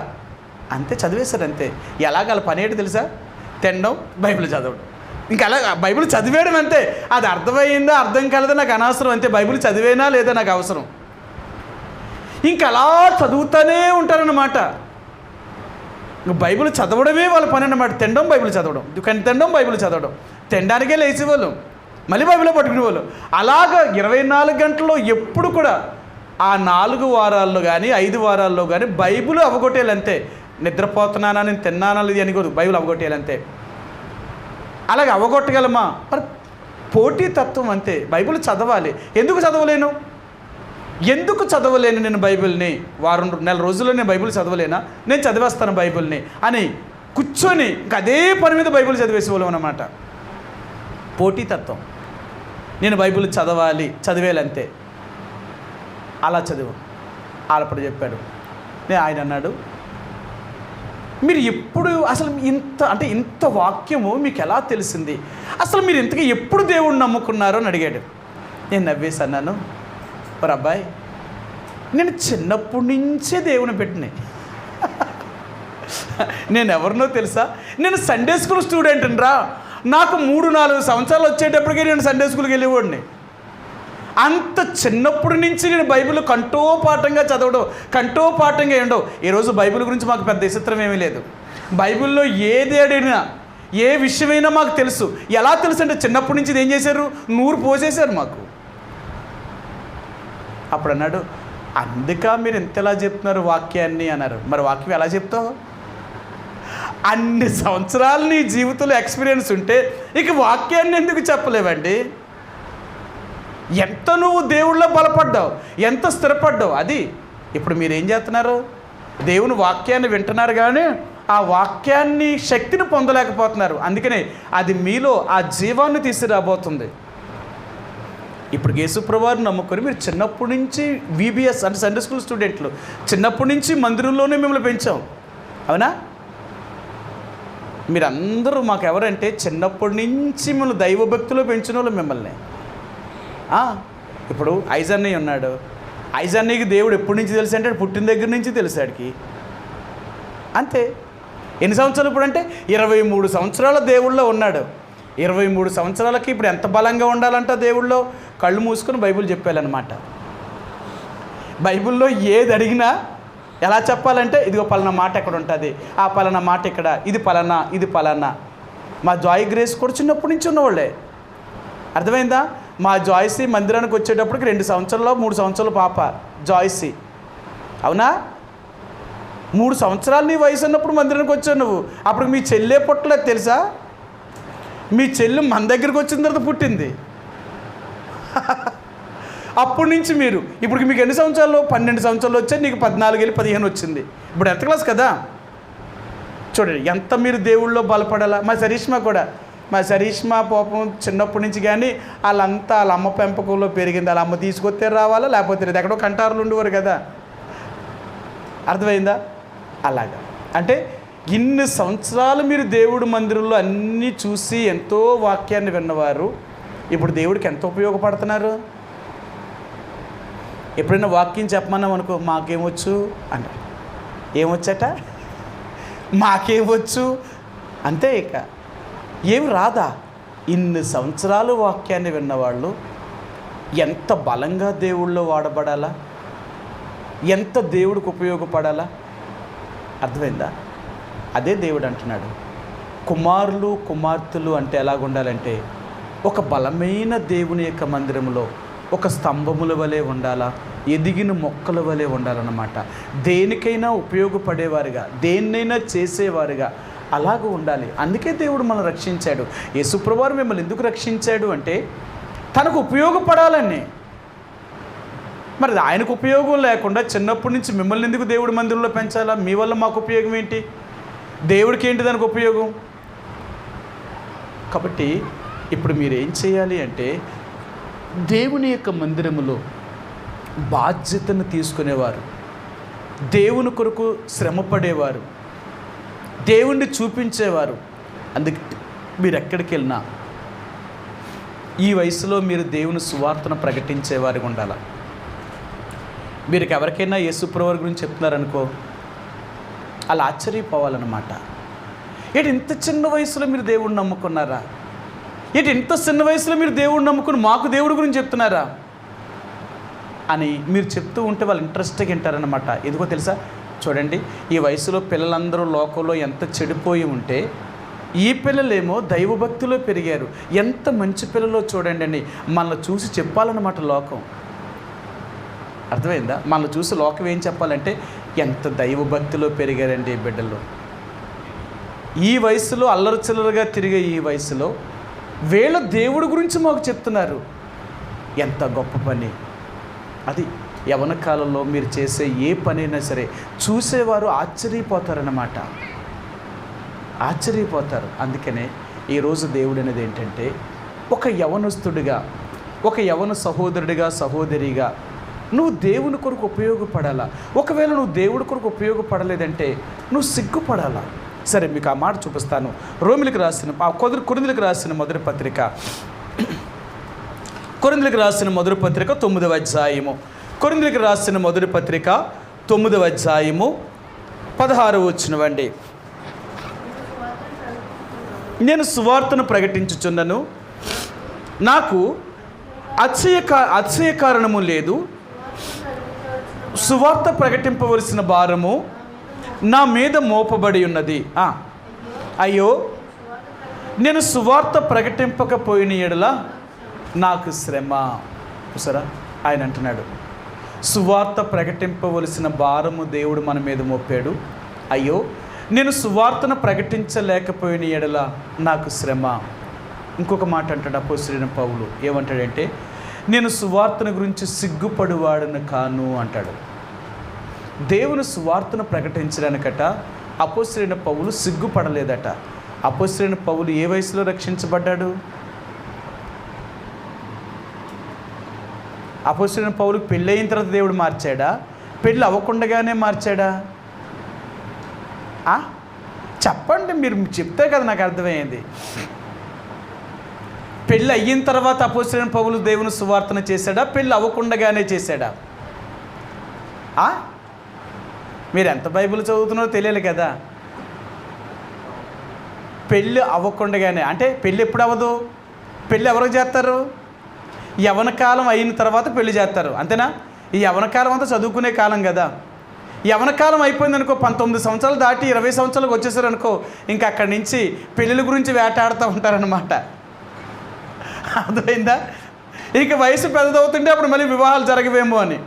అంతే, చదివేశారు అంతే. ఎలాగ వాళ్ళ పని ఏంటి తెలుసా? తినడం, బైబిల్ చదవడం. ఇంకా అలా బైబిల్ చదివేయడం అంతే. అది అర్థమైందా అర్థం కాలేదా నాకు అనవసరం, అంతే. బైబిల్ చదివేనా లేదా నాకు అవసరం. ఇంకా అలా చదువుతూనే ఉంటారన్నమాట. బైబిల్ చదవడమే వాళ్ళ పని అన్నమాట. తినడం, బైబిల్ చదవడం, తినడం, బైబిల్ చదవడం. తినడానికే లేచేవాళ్ళు, మళ్ళీ బైబిల్లో పట్టుకునేవాళ్ళు. అలాగా 24 గంటల్లో ఎప్పుడు కూడా ఆ 4 వారాల్లో కానీ 5 వారాల్లో కానీ బైబిల్ అవగొట్టేయాలంతే. నిద్రపోతున్నానా, నేను తిన్నానా లేదు అని కూడా బైబిల్ అవగొట్టేయాలంతే. అలాగే అవగొట్టగలమా? మరి పోటీతత్వం అంతే. బైబిల్ చదవాలి. ఎందుకు చదవలేను నేను బైబిల్ని? నెల రోజుల్లో నేను బైబిల్ చదవలేనా? నేను చదివేస్తాను బైబిల్ని అని కూర్చొని ఇంకా అదే పని మీద బైబిల్ చదివేసేవాళ్ళం అన్నమాట. పోటీతత్వం. నేను బైబిల్ చదివేయాలంతే. అలా చదువు ఆలప్పుడు చెప్పాడు. ఆయన అన్నాడు, మీరు ఎప్పుడు అసలు ఇంత వాక్యము మీకు ఎలా తెలిసింది? అసలు మీరు ఇంతగా ఎప్పుడు దేవుణ్ణి నమ్ముకున్నారు అని అడిగాడు. నేను నవ్వేసి అన్నాను, మరి అబ్బాయి నేను చిన్నప్పటి నుంచే దేవుని పెట్టినాయి. నేను ఎవరినో తెలుసా? నేను సండే స్కూల్ స్టూడెంట్ రా. నాకు 3-4 సంవత్సరాలు వచ్చేటప్పటికే నేను సండే స్కూల్కి వెళ్ళేవాడిని. అంత చిన్నప్పటి నుంచి నేను బైబిల్ కంఠోపాఠంగా చదవడం, కంఠోపాఠంగా ఉండవు. ఈరోజు బైబిల్ గురించి మాకు పెద్ద విచిత్రం ఏమీ లేదు. బైబిల్లో ఏది అడిగినా ఏ విషయమైనా మాకు తెలుసు. ఎలా తెలుసు అంటే చిన్నప్పటి నుంచి ఏం చేశారు? నూరు పోసేశారు మాకు. అప్పుడు అన్నాడు, అందుక మీరు ఎంతలా చెప్తున్నారు వాక్యాన్ని అన్నారు. మరి వాక్యం ఎలా చెప్తావు? అన్ని సంవత్సరాలు నీ జీవితంలో ఎక్స్పీరియన్స్ ఉంటే ఇక వాక్యాన్ని ఎందుకు చెప్పలేవండి? ఎంత నువ్వు దేవుళ్ళో బలపడ్డావు, ఎంత స్థిరపడ్డావు. అది ఇప్పుడు మీరు ఏం చేస్తున్నారు? దేవుని వాక్యాన్ని వింటున్నారు కానీ ఆ వాక్యాన్ని శక్తిని పొందలేకపోతున్నారు. అందుకనే అది మీలో ఆ జీవాన్ని తీసుకురాబోతుంది. ఇప్పుడు యేసుప్రభువుని నమ్ముకొని మీరు చిన్నప్పటి నుంచి VBS అంటే సండే స్కూల్ స్టూడెంట్లు, చిన్నప్పటి నుంచి మందిరంలోనే మిమ్మల్ని పెంచాం, అవునా? మీరందరూ మాకు ఎవరంటే చిన్నప్పటి నుంచి మిమ్మల్ని దైవభక్తిలో పెంచిన వాళ్ళు మిమ్మల్ని. ఇప్పుడు ఐజన్నయ్య ఉన్నాడు. ఐజన్నయ్యకి దేవుడు ఎప్పటి నుంచి తెలుసు అంటే పుట్టిన దగ్గర నుంచి తెలుసాడికి, అంతే. ఎన్ని సంవత్సరాలు ఇప్పుడు అంటే 23 సంవత్సరాల దేవుళ్ళో ఉన్నాడు. 23 సంవత్సరాలకి ఇప్పుడు ఎంత బలంగా ఉండాలంట దేవుళ్ళో? కళ్ళు మూసుకొని బైబిల్ చెప్పాలన్నమాట. బైబిల్లో ఏది అడిగినా ఎలా చెప్పాలంటే ఇదిగో పలానా మాట ఎక్కడ ఉంటుంది, ఆ పలానా మాట ఇక్కడ, ఇది పలానా, ఇది పలానా. మా జాయ్ గ్రేస్ కూడా చిన్నప్పటి నుంచి ఉన్నవాళ్ళే, అర్థమైందా? మా జాయ్సీ మందిరానికి వచ్చేటప్పటికి 2 సంవత్సరాలు 3 సంవత్సరాల పాప జాయ్సీ, అవునా? 3 సంవత్సరాలు నీ వయసు ఉన్నప్పుడు మందిరానికి వచ్చావు నువ్వు. అప్పుడు మీ చెల్లె పుట్టలేదు తెలుసా? మీ చెల్లి మన దగ్గరికి వచ్చిన తర్వాత పుట్టింది. అప్పటి నుంచి మీరు ఇప్పుడు మీకు ఎన్ని సంవత్సరాలు? 12 సంవత్సరాలు వచ్చాయి. నీకు 14 వెళ్ళి 15 వచ్చింది. ఇప్పుడు ఎంత క్లాస్ కదా? చూడండి ఎంత మీరు దేవుళ్ళో బలపడాలా. మా సరీష్మా పాపం చిన్నప్పటి నుంచి కానీ వాళ్ళ అమ్మ పెంపకంలో పెరిగింది. వాళ్ళ అమ్మ తీసుకొస్తే రావాలా, లేకపోతే లేదు. ఎక్కడో కంటారులు ఉండేవారు కదా. అర్థమైందా? అలాగా అంటే ఇన్ని సంవత్సరాలు మీరు దేవుడు మందిరంలో అన్నీ చూసి ఎంతో వాక్యాన్ని విన్నవారు ఇప్పుడు దేవుడికి ఎంత ఉపయోగపడుతున్నారు. ఎప్పుడైనా వాక్యం చెప్పమన్నాం అనుకో, మాకేమొచ్చు అంటారు. ఏమొచ్చట? మాకేమొచ్చు అంతే. ఇక ఏమి రాదా? ఇన్ని సంవత్సరాలు వాక్యాన్ని విన్నవాళ్ళు ఎంత బలంగా దేవుళ్ళో వాడబడాలా, ఎంత దేవుడికి ఉపయోగపడాలా. అర్థమైందా? అదే దేవుడు అంటున్నాడు, కుమారులు కుమార్తెలు అంటే ఎలాగుండాలంటే ఒక బలమైన దేవుని యొక్క మందిరంలో ఒక స్తంభముల వలె ఉండాలా, ఎదిగిన మొక్కల వలె ఉండాలన్నమాట. దేనికైనా ఉపయోగపడేవారుగా, దేన్నైనా చేసేవారుగా అలాగ ఉండాలి. అందుకే దేవుడు మనల్ని రక్షించాడు. యేసుప్రభువారు మిమ్మల్ని ఎందుకు రక్షించాడు అంటే తనకు ఉపయోగపడాలని. మరి ఆయనకు ఉపయోగం లేకుండా చిన్నప్పటి నుంచి మిమ్మల్ని ఎందుకు దేవుడి మందిరంలో పెంచాలా? మీ వల్ల మాకు ఉపయోగం ఏంటి? దేవుడికి ఏంటి దానికి ఉపయోగం? కాబట్టి ఇప్పుడు మీరు ఏం చేయాలి అంటే దేవుని యొక్క మందిరములో బాధ్యతను తీసుకునేవారు, దేవుని కొరకు శ్రమపడేవారు, దేవుణ్ణి చూపించేవారు. అందుకే మీరు ఎక్కడికి వెళ్ళినా ఈ వయసులో మీరు దేవుని సువార్తను ప్రకటించేవారు ఉండాలి. మీరు ఎవరికైనా యేసుప్రభువారి గురించి చెప్తున్నారనుకో, అలా ఆశ్చర్యపోవాలన్నమాట. ఏంటి ఇంత చిన్న వయసులో మీరు దేవుడిని నమ్ముకున్నారా? ఏంటి ఇంత చిన్న వయసులో మీరు దేవుడిని నమ్ముకుని మాకు దేవుడి గురించి చెప్తున్నారా అని మీరు చెప్తూ ఉంటే వాళ్ళు ఇంట్రెస్ట్గా వింటారనమాట. ఎందుకో తెలుసా? చూడండి, ఈ వయసులో పిల్లలందరూ లోకంలో ఎంత చెడిపోయి ఉంటే ఈ పిల్లలేమో దైవభక్తిలో పెరిగారు. ఎంత మంచి పిల్లలో చూడండి అండి. మనల్ని చూసి చెప్పాలన్నమాట లోకం. అర్థమైందా? మనల్ని చూసి లోకం ఏం చెప్పాలంటే ఎంత దైవభక్తిలో పెరిగారండి ఈ బిడ్డలు. ఈ వయసులో అల్లరి చిల్లరగా తిరిగే ఈ వయసులో వీళ్ళ దేవుడి గురించి మాకు చెప్తున్నారు. ఎంత గొప్ప పని అది. యవ్వన కాలంలో మీరు చేసే ఏ పనైనా సరే చూసేవారు ఆశ్చర్యపోతారన్నమాట, ఆశ్చర్యపోతారు. అందుకనే ఈరోజు దేవుడు అనేది ఏంటంటే ఒక యవనస్తుడిగా, ఒక యవన సహోదరుడిగా, సహోదరిగా నువ్వు దేవుని కొరకు ఉపయోగపడాలా. ఒకవేళ నువ్వు దేవుడి కొరకు ఉపయోగపడలేదంటే నువ్వు సిగ్గుపడాలా. సరే, మీకు ఆ మాట చూపిస్తాను. కొరింథీయులకు రాసిన మొదటి పత్రిక, కొరింథీయులకు రాసిన మొదటి పత్రిక 9వ అధ్యాయము, కొరింథీయులకు రాసిన మొదటి పత్రిక 9వ అధ్యాయము 16వ వచనమండి. నేను సువార్తను ప్రకటించుచున్నాను, నాకు అతిశయ కారణము లేదు, సువార్త ప్రకటింపవలసిన భారము నా మీద మోపబడి ఉన్నది. అయ్యో, నేను సువార్త ప్రకటింపకపోయిన ఎడల నాకు శ్రమ. చూసారా, ఆయన అంటున్నాడు సువార్త ప్రకటింపవలసిన భారము దేవుడు మన మీద మోపాడు. అయ్యో, నేను సువార్తను ప్రకటించలేకపోయిన ఎడల నాకు శ్రమ. ఇంకొక మాట అంటాడు అపోస్తలుడైన పౌలు. ఏమంటాడంటే నేను సువార్తను గురించి సిగ్గుపడువాడను కాను అంటాడు. దేవుని సువార్తను ప్రకటించడానికట అపోస్తలుడైన పౌలు సిగ్గుపడలేదట. అపోస్తలుడైన పౌలు ఏ వయసులో రక్షించబడ్డాడు? అపోస్తలుడైన పౌలుకి పెళ్ళి అయిన తర్వాత దేవుడు మార్చాడా? పెళ్ళి అవ్వకుండానే మార్చాడా? చెప్పండి, మీరు చెప్తే కదా నాకు అర్థమైంది. పెళ్ళి అయిన తర్వాత అపోస్తలుడైన పౌలు దేవుని సువార్తన చేశాడా? పెళ్ళి అవ్వకుండానే చేశాడా? మీరు ఎంత బైబిల్ చదువుతున్నారో తెలియాలి కదా. పెళ్ళి అవ్వకుండానే అంటే పెళ్ళి ఎప్పుడు అవ్వదు? పెళ్ళి ఎవరికి చేస్తారు? యవ్వన కాలం అయిన తర్వాత పెళ్లి చేస్తారు, అంతేనా? ఈ యవ్వన కాలం అంతా చదువుకునే కాలం కదా. యవ్వన కాలం అయిపోయింది అనుకో, 19 సంవత్సరాలు దాటి 20 సంవత్సరాలకు వచ్చేసారు అనుకో, ఇంకా అక్కడి నుంచి పెళ్ళిళ్ళ గురించి వేటాడుతూ ఉంటారనమాట. అర్థమైందా? ఇక వయసు పెద్దదవుతుంటే అప్పుడు మళ్ళీ వివాహాలు జరగవేమో అని.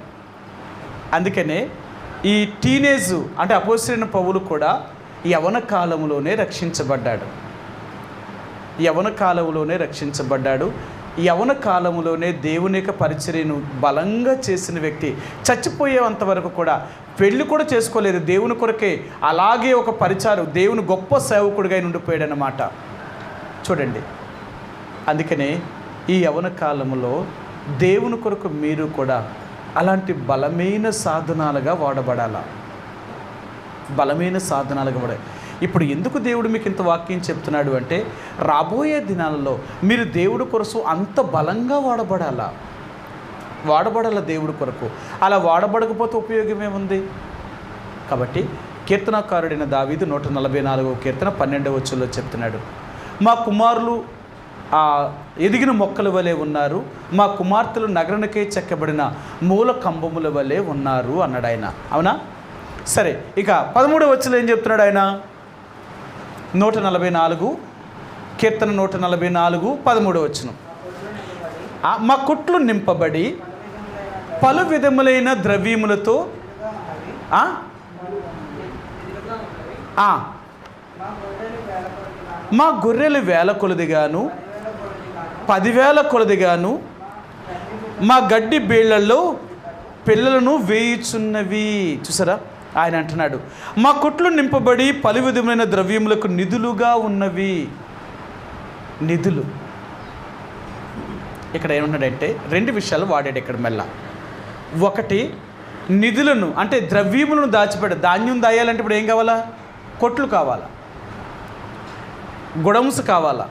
అందుకనే ఈ టీనేజ్ అంటే అపోస్తలుడైన పౌలు కూడా యవ్వన కాలంలోనే రక్షించబడ్డాడు. యవ్వన కాలంలోనే రక్షించబడ్డాడు. యవన కాలంలోనే దేవుని యొక్క పరిచర్యను బలంగా చేసిన వ్యక్తి చచ్చిపోయేంత వరకు కూడా పెళ్ళి కూడా చేసుకోలేదు, దేవుని కొరకే అలాగే ఒక పరిచారు, దేవుని గొప్ప సేవకుడిగా ఉండిపోయాడనమాట. చూడండి, అందుకనే ఈ యవన కాలంలో దేవుని కొరకు మీరు కూడా అలాంటి బలమైన సాధనాలుగా వాడబడాలా, బలమైన సాధనాలుగా వాడాలి. ఇప్పుడు ఎందుకు దేవుడు మీకు ఇంత వాక్యం చెప్తున్నాడు అంటే, రాబోయే దినాలలో మీరు దేవుడి కొరకు అంత బలంగా వాడబడాలా దేవుడి కొరకు. అలా వాడబడకపోతే ఉపయోగం ఏముంది? కాబట్టి కీర్తనకారుడైన దావీదు 144వ కీర్తన 12వ వచనంలో చెప్తున్నాడు, మా కుమారులు ఎదిగిన మొక్కల వలె ఉన్నారు, మా కుమార్తెలు నగరనికే చెక్కబడిన మూల కంబముల వలె ఉన్నారు అన్నాడు ఆయన. అవునా? సరే, ఇక 13వ వచనంలో ఏం చెప్తున్నాడు ఆయన? 144 కీర్తన 144 13వ వచనం, మా కొట్లు నింపబడి పలు విధములైన ద్రవ్యములతో మా గొర్రెలు 1000 కొలదిగాను 10,000 కొలదిగాను మా గడ్డి బీళ్లలో పిల్లలను వేయుచున్నవి. చూసారా, ఆయన అంటున్నాడు, మా కొట్లు నింపబడి పలు విధమైన ద్రవ్యములకు నిధులుగా ఉన్నవి. నిధులు ఇక్కడ ఏమన్నాడంటే 2 విషయాలు వాడాడు ఇక్కడ మెల్ల. ఒకటి, నిధులను అంటే ద్రవ్యములను దాచిపెట్ట, ధాన్యం దాయాలంటే ఇప్పుడు ఏం కావాలా? కొట్లు కావాలా, గుడమ్స్ కావాలా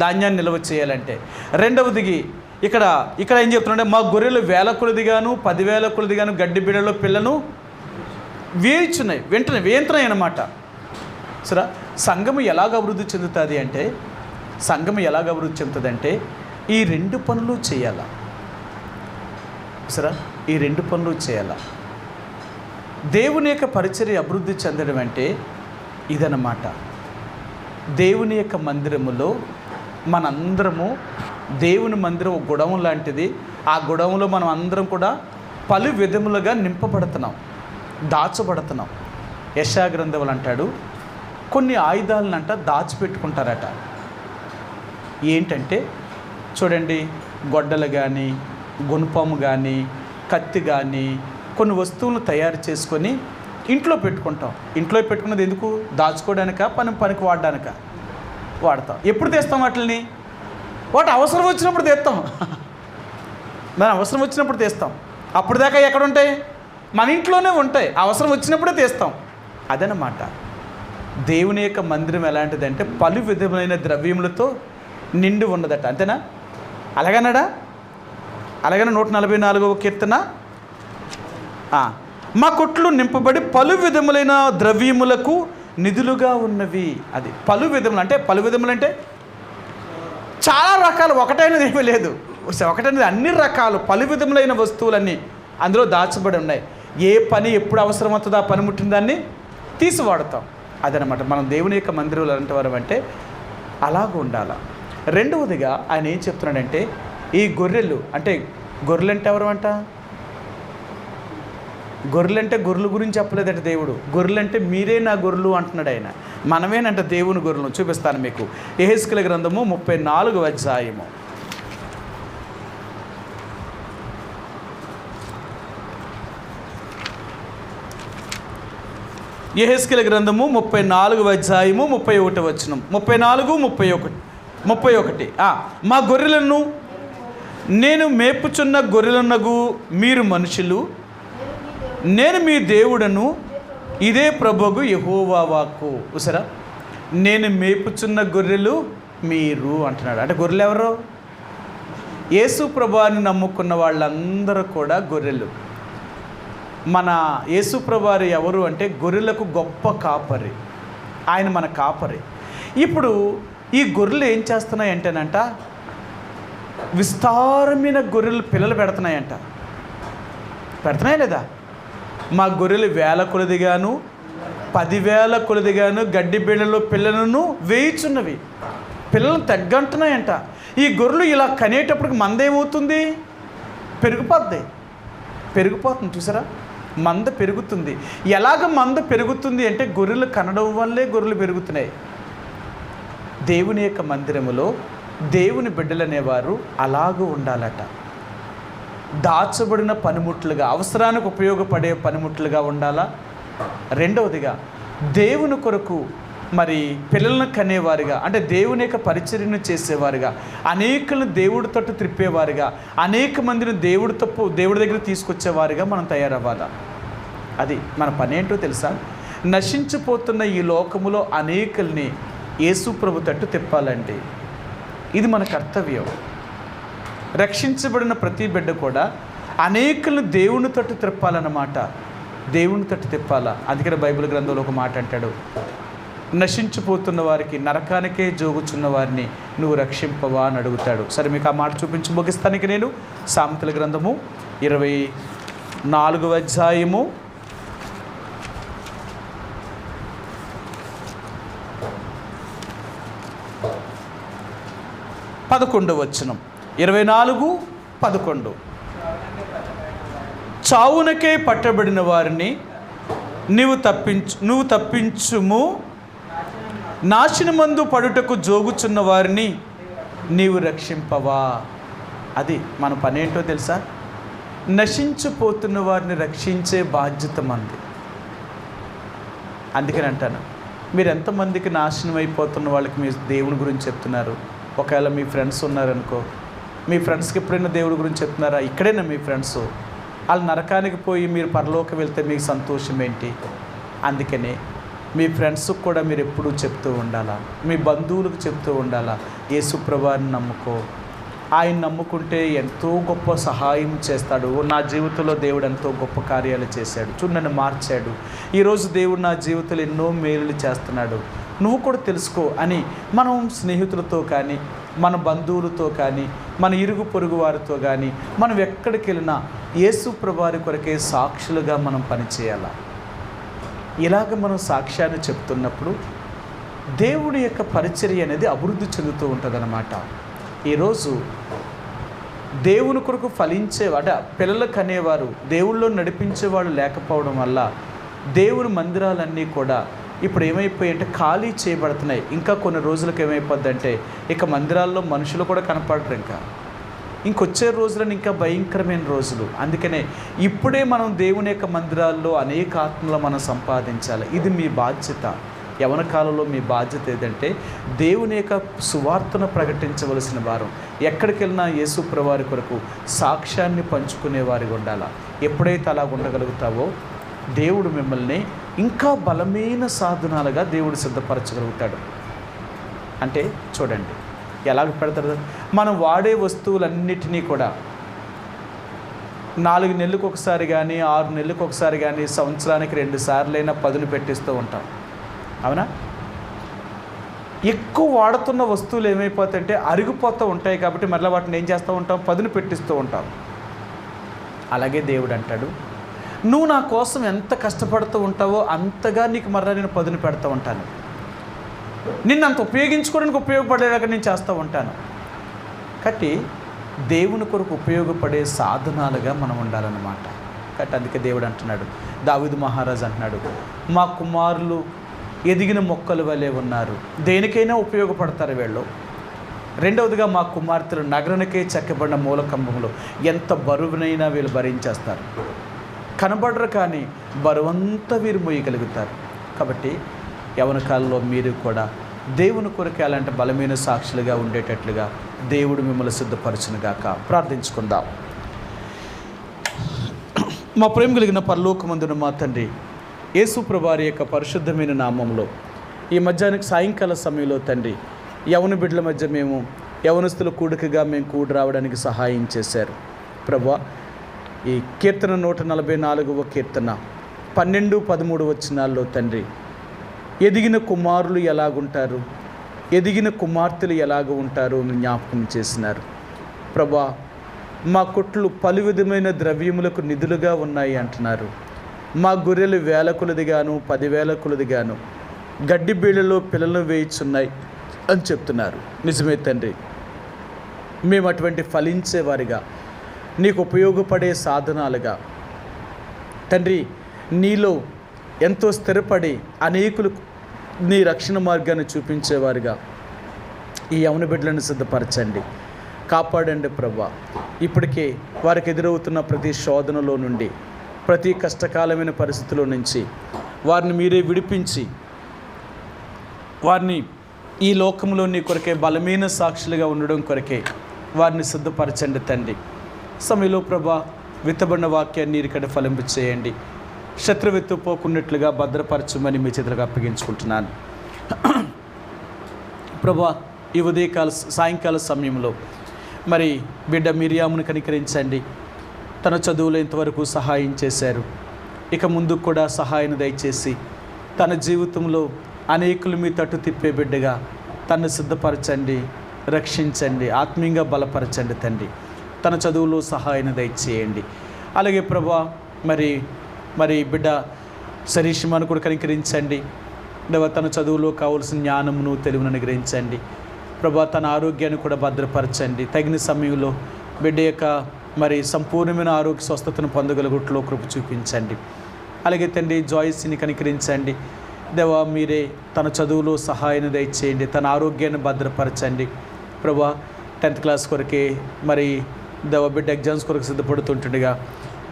ధాన్యాన్ని నిల్వ చేయాలంటే. రెండవది ఇక్కడ ఏం చెప్తున్నాడంటే, మా గొర్రెలు 1000 కొలదిగాను 10,000 కొలదిగాను గడ్డి బీడలో పిల్లను వేయుచున్నాయి, వెంటనే వేయంత్రయి అన్నమాట. సరే, సంఘము ఎలాగ అభివృద్ధి చెందుతుంది అంటే, ఈ 2 పనులు చేయాలా. సరే, ఈ 2 పనులు చేయాలా. దేవుని యొక్క పరిచర్య అభివృద్ధి చెందడం అంటే ఇదన్నమాట. దేవుని యొక్క మందిరములో మనందరము, దేవుని మందిరం ఒక గుడము లాంటిది. ఆ గుడములో మనం అందరం కూడా పలు విధములుగా నింపబడుతున్నాం, దాచబడుతున్నాం. యెషయా గ్రంథంలో అంటాడు, కొన్ని ఆయుధాలనంట దాచిపెట్టుకుంటారట. ఏంటంటే చూడండి, గొడ్డలు కానీ గుణపము కానీ కత్తి కానీ కొన్ని వస్తువులు తయారు చేసుకొని ఇంట్లో పెట్టుకుంటాం. ఇంట్లో పెట్టుకున్నది ఎందుకు? దాచుకోవడానిక, పనికి వాడతాం. ఎప్పుడు తెస్తాం వాటిని? వాటి అవసరం వచ్చినప్పుడు తెస్తాం. మన అవసరం వచ్చినప్పుడు తెస్తాం. అప్పుడు దాకా ఎక్కడ ఉంటాయి? మన ఇంట్లోనే ఉంటాయి. అవసరం వచ్చినప్పుడే తెస్తాం. అదనమాట దేవుని యొక్క మందిరం. ఎలాంటిదంటే పలు విధమైన ద్రవ్యములతో నిండి ఉన్నదట. అంతేనా? అలాగన్నాడా? అలాగనే 144వ కీర్తన, మా కొట్లు నింపబడి పలు విధములైన ద్రవ్యములకు నిధులుగా ఉన్నవి. అది పలు విధములు అంటే, పలు విధములు అంటే చాలా రకాలు, ఒకటైనది ఏమీ లేదు. ఒకటైనది అన్ని రకాలు పలు విధములైన వస్తువులన్నీ అందులో దాచబడి ఉన్నాయి. ఏ పని ఎప్పుడు అవసరం అవుతుందో ఆ పని ముట్టిన దాన్ని తీసి వాడతాం. అదనమాట మనం దేవుని యొక్క మందిరంలో అంటవారు అంటే అలాగ ఉండాలి. రెండవదిగా ఆయన ఏం చెప్తున్నాడంటే, ఈ గొర్రెలు అంటే ఎవరు అంట? గొర్రెలంటే గొర్రెల గురించి చెప్పలేదంటే దేవుడు. గొర్రెలంటే మీరే నా గొర్రెలు అంటున్నాడు ఆయన. మనమేనంట దేవుని గొర్రెలను. చూపిస్తాను మీకు. యెహెజ్కేలు గ్రంథము 34వ అధ్యాయము. యెహెజ్కేలు గ్రంథము 34వ అధ్యాయము 31వ వచనం. 34, 31. మా గొర్రెలను నేను మేపుచున్న గొర్రెలనగు మీరు మనుషులు, నేను మీ దేవుడను, ఇదే ప్రభువు యెహోవా వాక్కు. చూసారా, నేను మేపుచున్న గొర్రెలు మీరు అంటున్నాడు. అంటే గొర్రెలు ఎవరు? యేసు ప్రభువుని నమ్ముకున్న వాళ్ళందరూ కూడా గొర్రెలు. మన యేసు ప్రభువు ఎవరు అంటే గొర్రెలకు గొప్ప కాపరి. ఆయన మన కాపరి. ఇప్పుడు ఈ గొర్రెలు ఏం చేస్తున్నాయంటేనంట, విస్తారమైన గొర్రెలు పిల్లలు పెడుతున్నాయంట. పెడుతున్నాయా లేదా? మా గొర్రెలు 1000 కొలదిగాను 10,000 కొలదిగాను గడ్డి బీళ్లలో పిల్లలను వేయుచున్నవి. పిల్లలను తగ్గంటున్నాయంట. ఈ గొర్రెలు ఇలా కనేటప్పటికి మంద ఏమవుతుంది? పెరిగిపోతుంది. చూసారా, మంద పెరుగుతుంది. ఎలాగ మంద పెరుగుతుంది అంటే గొర్రెలు కనడం వల్లే గొర్రెలు పెరుగుతున్నాయి. దేవుని యొక్క మందిరములో దేవుని బిడ్డలనేవారు అలాగూ ఉండాలట. దాచబడిన పనిముట్లుగా, అవసరానికి ఉపయోగపడే పనిముట్లుగా ఉండాలా. రెండవదిగా దేవుని కొరకు మరి పిల్లలను కనేవారుగా, అంటే దేవుని యొక్క పరిచర్యను చేసేవారుగా, అనేకులను దేవుడి తట్టు త్రిప్పేవారుగా, అనేక మందిని దేవుడి దగ్గర తీసుకొచ్చేవారుగా మనం తయారవ్వాలా. అది మన పని ఏంటో తెలుసా? నశించిపోతున్న ఈ లోకములో అనేకుల్ని యేసు ప్రభు తట్టు తిప్పాలండి. ఇది మన కర్తవ్యం. రక్షించబడిన ప్రతి బిడ్డ కూడా అనేకులను దేవుని తట్టు తిప్పాలన్నమాట. దేవుని తట్టు తిప్పాలా. అందుకని బైబిల్ గ్రంథంలో ఒక మాట అంటాడు, నశించిపోతున్న వారికి, నరకానికే జోగుచున్న వారిని నువ్వు రక్షింపవా అని అడుగుతాడు. సరే, మీకు ఆ మాట చూపించి ముగిస్తానికి నేను సామెతల గ్రంథము 24వ అధ్యాయము 11వ వచనం. 24:11. చావునకే పట్టబడిన వారిని నువ్వు తప్పించుము, నాశనమందు పడుటకు జోగుచున్న వారిని నీవు రక్షింపవా. అది మన పని ఏంటో తెలుసా? నశించిపోతున్న వారిని రక్షించే బాధ్యత మనది. అందుకని అంటాను, మీరు ఎంతమందికి నాశనం అయిపోతున్న వాళ్ళకి మీ దేవుని గురించి చెప్తున్నారు? ఒకవేళ మీ ఫ్రెండ్స్ ఉన్నారనుకో, మీ ఫ్రెండ్స్కి ఎప్పుడైనా దేవుడి గురించి చెప్తున్నారా? ఇక్కడైనా మీ ఫ్రెండ్స్ వాళ్ళు నరకానికి పోయి మీరు పరలోకి వెళ్తే మీకు సంతోషం ఏంటి? అందుకనే మీ ఫ్రెండ్స్కి కూడా మీరు ఎప్పుడూ చెప్తూ ఉండాలా, మీ బంధువులకు చెప్తూ ఉండాలా, యేసు ప్రభువుని నమ్ముకో, ఆయన నమ్ముకుంటే ఎంతో గొప్ప సహాయం చేస్తాడు. నా జీవితంలో దేవుడు ఎంతో గొప్ప కార్యాలు చేశాడు, చూడు నన్ను మార్చాడు, ఈరోజు దేవుడు నా జీవితంలో ఎన్నో మేలులు చేస్తున్నాడు, నువ్వు కూడా తెలుసుకో అని మనం స్నేహితులతో కానీ, మన బంధువులతో కానీ, మన ఇరుగు పొరుగు వారితో కానీ, మనం ఎక్కడికి వెళ్ళినా యేసు ప్రభువారి కొరకే సాక్షులుగా మనం పనిచేయాలి. ఇలాగ మనం సాక్ష్యాన్ని చెప్తున్నప్పుడు దేవుడి యొక్క పరిచర్య అనేది అభివృద్ధి చెందుతూ ఉంటుందన్నమాట. ఈరోజు దేవుని కొరకు ఫలించేవాడ పిల్లలకు అనేవారు, దేవుళ్ళో నడిపించేవాళ్ళు లేకపోవడం వల్ల దేవుని మందిరాలన్నీ కూడా ఇప్పుడు ఏమైపోయాయి అంటే ఖాళీ చేయబడుతున్నాయి. ఇంకా కొన్ని రోజులకు ఏమైపోద్దంటే ఇక మందిరాల్లో మనుషులు కూడా కనపడరు. ఇంకొచ్చే రోజులను ఇంకా భయంకరమైన రోజులు. అందుకనే ఇప్పుడే మనం దేవుని యొక్క మందిరాల్లో అనేక ఆత్మలు మనం సంపాదించాలి. ఇది మీ బాధ్యత. యవన కాలంలో మీ బాధ్యత ఏదంటే దేవుని యొక్క సువార్తను ప్రకటించవలసిన వారు, ఎక్కడికి వెళ్ళినా యేసు ప్రభువారి కొరకు సాక్ష్యాన్ని పంచుకునేవారిగా ఉండాలి. ఎప్పుడైతే అలా ఉండగలుగుతావో దేవుడు మిమ్మల్ని ఇంకా బలమైన సాధనాలుగా దేవుడు సిద్ధపరచగలుగుతాడు. అంటే చూడండి ఎలాగ పెడతారు, మనం వాడే వస్తువులన్నిటినీ కూడా 4 నెలలకు ఒకసారి కానీ 6 నెలలకు ఒకసారి కానీ సంవత్సరానికి 2 సార్లైనా పదును పెట్టిస్తూ ఉంటాం, అవునా? ఎక్కువ వాడుతున్న వస్తువులు ఏమైపోతాయంటే అరిగిపోతూ ఉంటాయి. కాబట్టి మళ్ళీ వాటిని ఏం చేస్తూ ఉంటాం? పదును పెట్టిస్తూ ఉంటాం. అలాగే దేవుడు అంటాడు, నువ్వు నా కోసం ఎంత కష్టపడుతూ ఉంటావో అంతగా నీకు మరలా నేను పదును పెడుతూ ఉంటాను, నిన్ను అంత ఉపయోగించుకోవడానికి ఉపయోగపడేలాగా నేను చేస్తూ ఉంటాను. కాబట్టి దేవుని కొరకు ఉపయోగపడే సాధనాలుగా మనం ఉండాలన్నమాట. కాబట్టి అందుకే దేవుడు అంటున్నాడు, దావీదు మహారాజు అంటున్నాడు, మా కుమారులు ఎదిగిన మొక్కల వలె ఉన్నారు, దేనికైనా ఉపయోగపడతారు వీళ్ళు. రెండవదిగా మా కుమార్తెలు నగరానికే చెక్కబడిన మూలకంబంలో, ఎంత బరువునైనా వీళ్ళు భరించేస్తారు, కనబడరు కానీ బరువంతా వీరు మోయగలుగుతారు. కాబట్టి యవన కాలంలో మీరు కూడా దేవుని కొరకు అలాంటి బలమైన సాక్షులుగా ఉండేటట్లుగా దేవుడు మిమ్మల్ని సిద్ధపరచునుగాక. ప్రార్థించుకుందాం. మా ప్రేమ కలిగిన పరలోకమందున మా తండ్రి, యేసు ప్రభువారి యొక్క పరిశుద్ధమైన నామంలో ఈ మధ్యాహ్నం సాయంకాల సమయంలో తండ్రి యవన బిడ్డల మధ్య మేము యవనస్తుల కూడికగా మేము కూడి రావడానికి సహాయం చేశారు. ప్రభువా, ఈ కీర్తన 144వ కీర్తన 12-13 వచనాల్లో తండ్రి ఎదిగిన కుమారులు ఎలాగుంటారు, ఎదిగిన కుమార్తెలు ఎలాగ ఉంటారు అని జ్ఞాపకం చేసినారు. ప్రభా, మా కొట్లు పలు విధమైన ద్రవ్యములకు నిధులుగా ఉన్నాయి అంటున్నారు. మా గొర్రెలు 1000 కొలదిగాను 10,000 కొలదిగాను గడ్డి బీళ్ళలో పిల్లలు వేయిచున్నాయి అని చెప్తున్నారు. నిజమే తండ్రి, మేము అటువంటి ఫలించేవారిగా, నీకు ఉపయోగపడే సాధనాలుగా తండ్రి, నీలో ఎంతో స్థిరపడి అనేకులు నీ రక్షణ మార్గాన్ని చూపించేవారుగా ఈ యవన బిడ్డలను సిద్ధపరచండి, కాపాడండి ప్రభా. ఇప్పటికే వారికి ఎదురవుతున్న ప్రతి శోధనలో నుండి, ప్రతి కష్టకాలమైన పరిస్థితుల నుంచి వారిని మీరే విడిపించి వారిని ఈ లోకంలో నీ కొరకే బలమైన సాక్షులుగా ఉండడం కొరకే వారిని సిద్ధపరచండి తండ్రి. సమయంలో ప్రభా విత్తబడిన వాక్యాన్ని ఇక్కడ ఫలింపు చేయండి. శత్రువెత్తు పోకున్నట్లుగా భద్రపరచమని మీ చేతులకు అప్పగించుకుంటున్నాను ప్రభా. ఈ సాయంకాల సమయంలో మరి బిడ్డ మిరియామును కనికరించండి. తన చదువులో ఇంతవరకు సహాయం చేశారు, ఇక ముందు కూడా సహాయం దయచేసి తన జీవితంలో అనేకులు మీ తట్టు తిప్పే బిడ్డగా తను సిద్ధపరచండి, రక్షించండి, ఆత్మీయంగా బలపరచండి తండ్రి. తన చదువులో సహాయం దయచేయండి. అలాగే ప్రభా మరి బిడ్డ శరీషమాను కూడా కనికరించండి. తన చదువులో కావలసిన జ్ఞానమును తెలివిని అనుగ్రహించండి ప్రభా. తన ఆరోగ్యాన్ని కూడా భద్రపరచండి. తగిన సమయంలో బిడ్డ యొక్క సంపూర్ణమైన ఆరోగ్య స్వస్థతను పొందగలుగుట్లో కృప చూపించండి. అలాగే తండ్రి జాయిస్ని కనికరించండి దేవా. మీరే తన చదువులో సహాయాన్ని దయచేయండి, తన ఆరోగ్యాన్ని భద్రపరచండి ప్రభా. 10th క్లాస్ కొరకే దేవా బిడ్డ ఎగ్జామ్స్ కొరకు సిద్ధపడుతుంటుండగా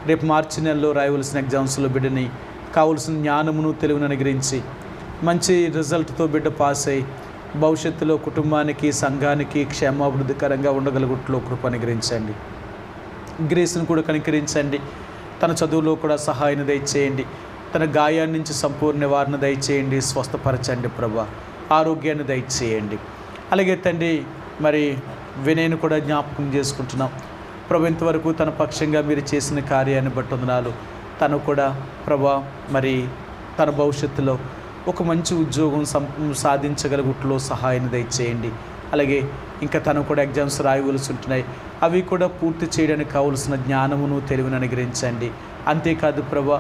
రేపు మార్చి నెలలో రాయవలసిన ఎగ్జామ్స్లో బిడ్డని కావలసిన జ్ఞానమును తెలివిని అనుగ్రహించి మంచి రిజల్ట్తో బిడ్డ పాస్ అయ్యి భవిష్యత్తులో కుటుంబానికి సంఘానికి క్షేమాభివృద్ధికరంగా ఉండగలుగుట్లో కృప అనుగ్రహించండి. గ్రేస్ను కూడా కనికరించండి. తన చదువులో కూడా సహాయాన్ని దయచేయండి. తన గాయాన్ని నుంచి సంపూర్ణ నివారణ దయచేయండి, స్వస్థపరచండి ప్రభా. ఆరోగ్యాన్ని దయచేయండి. అలాగే తండ్రి వినయను కూడా జ్ఞాపకం చేసుకుంటున్నాం ప్రభు. ఇంతవరకు తన పక్షంగా మీరు చేసిన కార్యాన్ని బట్టి వందనాలు. తను కూడా ప్రభా తన భవిష్యత్తులో ఒక మంచి ఉద్యోగం సాధించగలుగుట్లో సహాయాన్ని దయచేయండి. అలాగే ఇంకా తను కూడా ఎగ్జామ్స్ రాయవలసి ఉంటున్నాయి, అవి కూడా పూర్తి చేయడానికి కావలసిన జ్ఞానమును తెలివిని అనుగ్రహించండి. అంతేకాదు ప్రభా,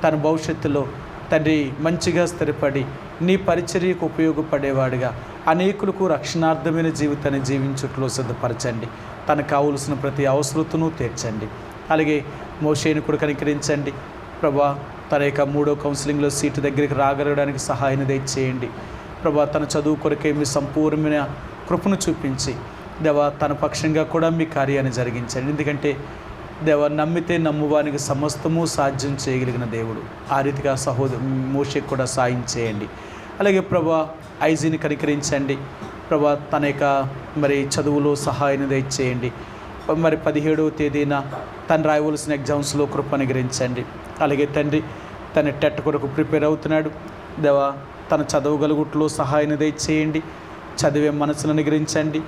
తన భవిష్యత్తులో తండ్రి మంచిగా స్థిరపడి నీ పరిచర్యకు ఉపయోగపడేవాడిగా అనేకులకు రక్షణార్థమైన జీవితాన్ని జీవించుట్లో సిద్ధపరచండి. తనకు కావలసిన ప్రతి అవసరతను తీర్చండి. అలాగే మోషేను కూడా కనికరించండి ప్రభా. తన యొక్క 3వ కౌన్సిలింగ్లో సీటు దగ్గరికి రాగలగడానికి సహాయాన్ని దయచేయండి ప్రభా. తన చదువు కొరకే మీ సంపూర్ణమైన కృపను చూపించి దేవా తన పక్షంగా కూడా మీ కార్యాన్ని జరిగించండి. ఎందుకంటే దేవా నమ్మితే నమ్మువానికి సమస్తము సాధ్యం చేయగలిగిన దేవుడు. ఆ రీతిగా మోషేకు కూడా సాయం చేయండి. అలాగే ప్రభా ఐజీని కనికరించండి ప్రభా. తన యొక్క చదువులో సహాయాన్ని దయచేయండి. 17వ తేదీన తను రాయవలసిన ఎగ్జామ్స్లో కృప అనుగ్రహించండి. అలాగే తండ్రి తన టెట్ కొరకు ప్రిపేర్ అవుతున్నాడు దేవా. తన చదవగలుగుట్లో సహాయాన్ని దయచేయండి. చదివే మనసును అనుగ్రహించండి.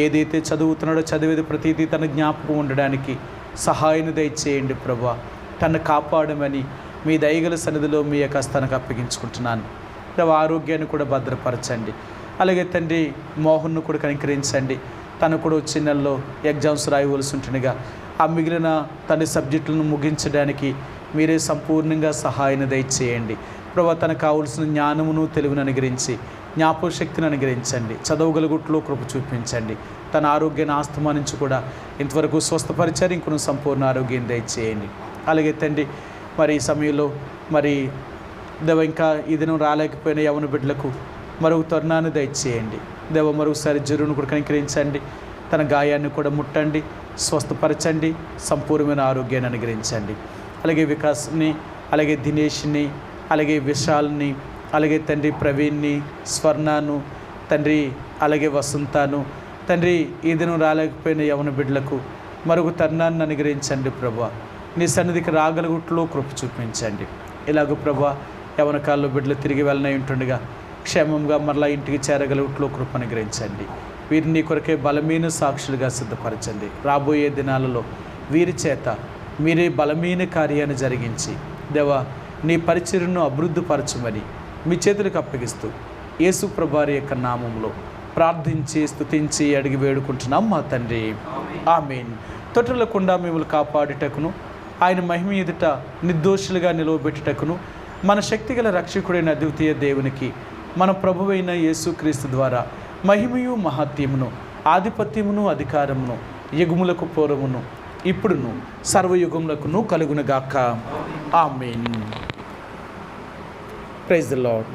ఏదైతే చదువుతున్నాడో చదివేది ప్రతిదీ తన జ్ఞాపకం ఉండడానికి సహాయాన్ని దయచేయండి ప్రభా. తను కాపాడమని మీ దయగల సన్నిధిలో మీ యొక్క హస్తానికి అప్పగించుకుంటున్నాను దేవా. ఆరోగ్యాన్ని కూడా భద్రపరచండి. అలాగే తండ్రి మోహన్ను కూడా కనికరించండి. తను కూడా వచ్చే నెలలో ఎగ్జామ్స్ రాయవలసి ఉంటుండగా ఆ మిగిలిన తన సబ్జెక్టులను ముగించడానికి మీరే సంపూర్ణంగా సహాయాన్ని దయచేయండి ప్రభా. తనకు కావలసిన జ్ఞానమును తెలివిని అనుగ్రహించి జ్ఞాపక శక్తిని అనుగ్రహించండి. చదవగలుగుట్లో కృప చూపించండి. తన ఆరోగ్యాన్ని ఆస్తమా నుంచి కూడా ఇంతవరకు స్వస్థపరిచారు, ఇంకొన సంపూర్ణ ఆరోగ్యం దయచేయండి. అలాగే తండ్రి ఈ సమయంలో దేవ ఇంకా ఈ దినం రాలేకపోయిన యవన బిడ్డలకు మరొక తరుణాన్ని దయచేయండి దేవ. మరొకసారి జరువును కూడా కనికరించండి. తన గాయాన్ని కూడా ముట్టండి, స్వస్థపరచండి, సంపూర్ణమైన ఆరోగ్యాన్ని అనుగ్రహించండి. అలాగే వికాస్ని, అలాగే దినేష్ని, అలాగే విశాల్ని, అలాగే తండ్రి ప్రవీణ్ని, స్వర్ణను తండ్రి, అలాగే వసంతాను తండ్రి, ఈ దినం రాలేకపోయిన యవన బిడ్డలకు మరొక తరుణాన్ని అనుగ్రహించండి ప్రభా. నీ సన్నిధికి రాగలుగుట్లో కృప చూపించండి. ఇలాగ ప్రభా యవన కాలంలో బిడ్డలు తిరిగి వెళ్ళనై ఉంటుండగా క్షేమంగా మరలా ఇంటికి చేరగలుగుట్లో కృప అనుగ్రహించండి. వీరిని నీ కొరకే బలమైన సాక్షులుగా సిద్ధపరచండి. రాబోయే దినాలలో వీరి చేత మీరే బలమైన కార్యాన్ని జరిగించి దేవా నీ పరిచర్యను అభివృద్ధిపరచమని మీ చేతులకు అప్పగిస్తూ యేసు ప్రభువారి యొక్క నామంలో ప్రార్థించి స్తుతించి అడిగి వేడుకుంటున్నాం మా తండ్రి, ఆమేన్. తొట్టిల్లకుండా మిమ్మల్ని కాపాడుటకును ఆయన మహిమ ఎదుట నిర్దోషులుగా నిలవబెట్టుటకును మన శక్తిగల రక్షకుడైన అద్వితీయ దేవునికి మన ప్రభువైన యేసుక్రీస్తు ద్వారా మహిమయు మహాత్యమును ఆధిపత్యమును అధికారమును యుగములకు పూర్వమును ఇప్పుడును సర్వయుగములకును కలుగునుగాక. ఆమేన్. Praise the lord.